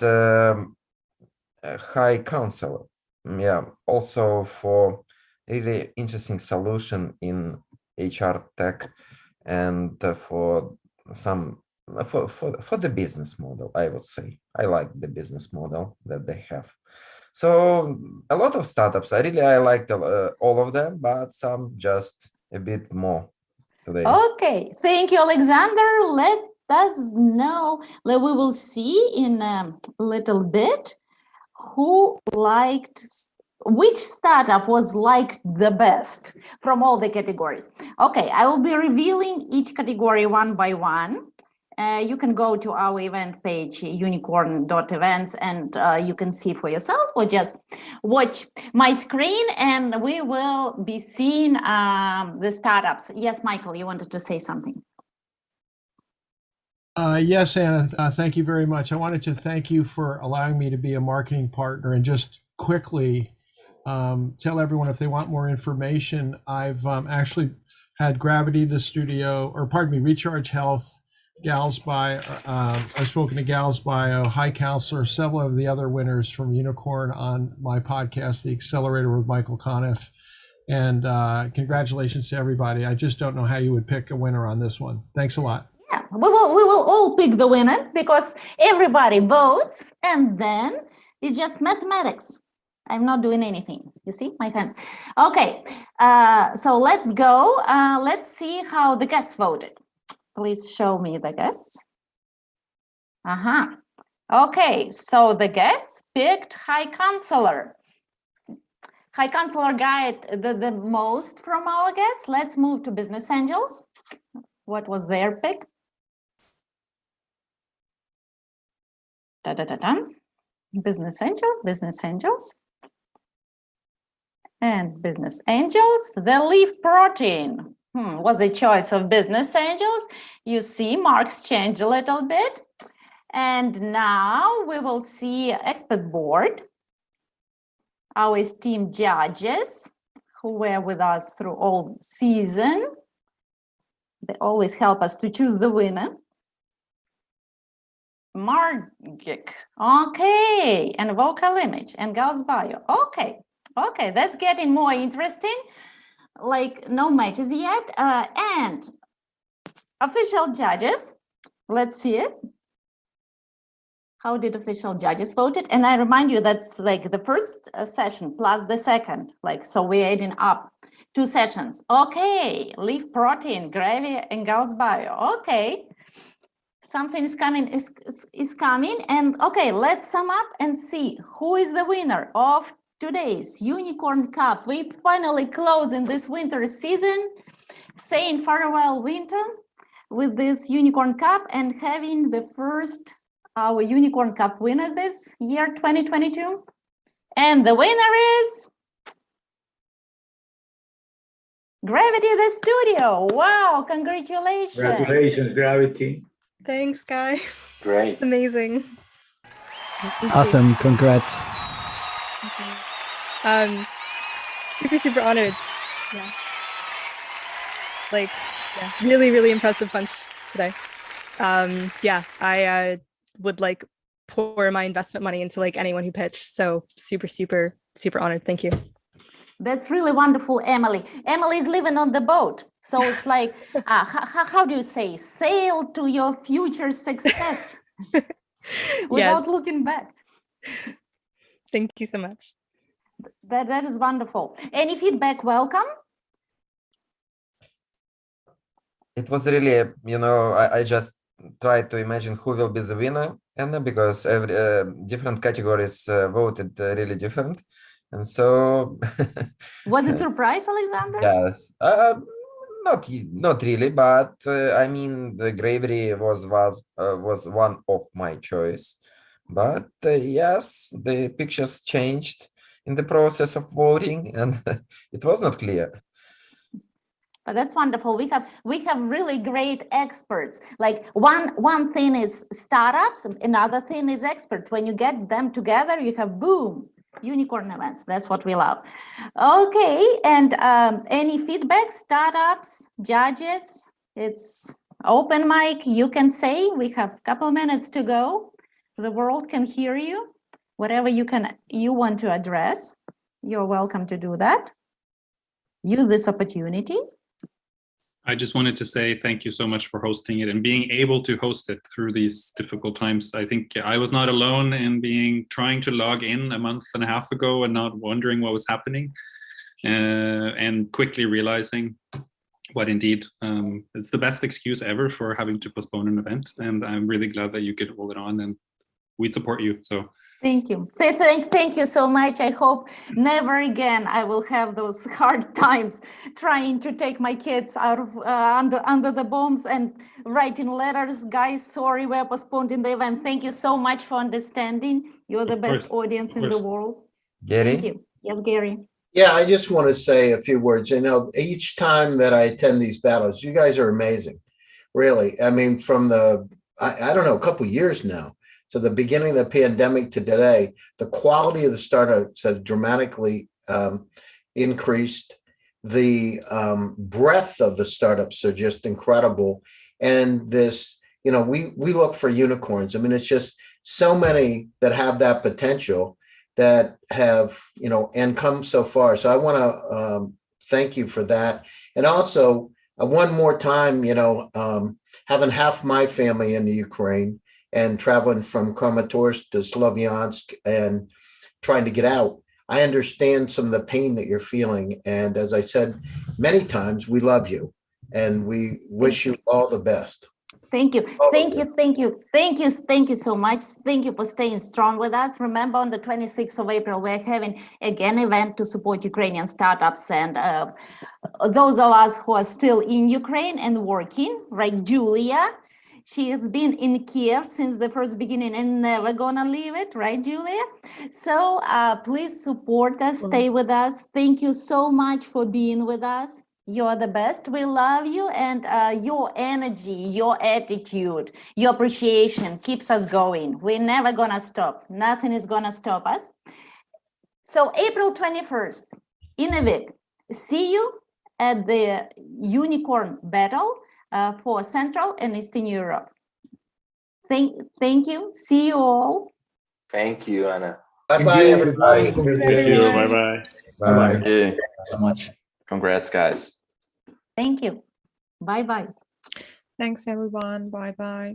High Council, yeah, also for really interesting solution in HR tech and for some for the business model. I would say I like the business model that they have. So a lot of startups, I liked all of them, but some just a bit more today. Okay, thank you, Alexander. Let us know, we will see in a little bit who liked, which startup was liked the best from all the categories. Okay, I will be revealing each category one by one. You can go to our event page, Unicorn.Events, and you can see for yourself, or just watch my screen and we will be seeing the startups. Yes, Michael, you wanted to say something. Yes, Anna, thank you very much. I wanted to thank you for allowing me to be a marketing partner, and just quickly tell everyone if they want more information. I've actually had Gravity, the studio, or pardon me, Recharge Health, Gals Bio, I've spoken to Gals Bio, High Counselor, several of the other winners from Unicorn on my podcast, The Accelerator with Michael Conniff. And congratulations to everybody. I just don't know how you would pick a winner on this one. Thanks a lot. Yeah, we will all pick the winner because everybody votes and then it's just mathematics. I'm not doing anything. You see my hands. Okay, so let's go. Let's see how the guests voted. Please show me the guests. Okay, so the guests picked High Counselor. High Counselor got the most from our guests. Let's move to Business Angels. What was their pick? Business Angels, Business Angels. And Business Angels, the Leaf Protein. Was a choice of Business Angels. You see marks change a little bit. And now we will see expert board, our esteemed judges who were with us through all season. They always help us to choose the winner. Margit, okay, and Vocal Image and Gals Bio. Okay, that's getting more interesting. Like no matches yet, and official judges. Let's see it. How did official judges voted? And I remind you that's like the first session plus the second, like so we're adding up 2 sessions. Okay, leaf protein, gravity, and Gauss bio. Okay, something is coming. Is coming. And okay, let's sum up and see who is the winner of today's Unicorn Cup. We finally closing this winter season, saying farewell winter with this Unicorn Cup and having the first our Unicorn Cup winner this year 2022. And the winner is Gravity the Studio. Wow, congratulations. Congratulations, Gravity. Thanks, guys. Great. Amazing. Awesome. Congrats. Super, super honored. Yeah. Like, yeah, really, really impressive punch today. Yeah, I would like pour my investment money into like anyone who pitched. So super, super, super honored. Thank you. That's really wonderful, Emily. Emily is living on the boat. So it's like, how do you say, sail to your future success without looking back. Thank you so much. That is wonderful. Any feedback, welcome. It was really, I just tried to imagine who will be the winner, Anna, because every different categories voted really different. And so was it surprise, Alexander? Yes, not really, but I mean the gravity was one of my choice. But yes, the pictures changed in the process of voting, and it was not clear. But that's wonderful. We have really great experts. Like one thing is startups, another thing is experts. When you get them together, you have boom. Unicorn events. That's what we love. Okay, and any feedback, startups, judges? It's open mic. You can say. We have a couple minutes to go. The world can hear you. Whatever you want to address, you're welcome to do that. Use this opportunity. I just wanted to say thank you so much for hosting it and being able to host it through these difficult times. I think I was not alone in trying to log in a month and a half ago and not wondering what was happening, and quickly realizing what indeed it's the best excuse ever for having to postpone an event. And I'm really glad that you could hold it on, and we support you. So thank you. Thank you so much. I hope never again I will have those hard times trying to take my kids out of under the bombs and writing letters. Guys, sorry, we're postponing the event. Thank you so much for understanding. You're the best audience in the world. Gary? Thank you. Yes, Gary. Yeah, I just want to say a few words. Each time that I attend these battles, you guys are amazing. Really. I mean, from I don't know, a couple of years now. So the beginning of the pandemic to today, the quality of the startups has dramatically increased. The breadth of the startups are just incredible. And this, we look for unicorns. I mean, it's just so many that have that potential that have, and come so far. So I want to thank you for that. And also one more time, having half my family in the Ukraine, and traveling from Kramatorsk to Slavyansk and trying to get out, I understand some of the pain that you're feeling. And as I said many times, we love you and we wish you all the best. Thank you. Thank you so much. Thank you for staying strong with us. Remember, on the 26th of April, we're having again an event to support Ukrainian startups and those of us who are still in Ukraine and working, like Julia. She has been in Kiev since the first beginning and never gonna leave it, right, Julia? So please support us, stay with us. Thank you so much for being with us. You're the best. We love you, and your energy, your attitude, your appreciation keeps us going. We're never gonna stop. Nothing is gonna stop us. So April 21st, in a week, see you at the Unicorn Battle for Central and Eastern Europe. Thank you. See you all. Thank you, Anna. Bye-bye, everybody. Thank you. Bye-bye. Bye. Thank you so much. Congrats, guys. Thank you. Bye-bye. Thanks, everyone. Bye-bye.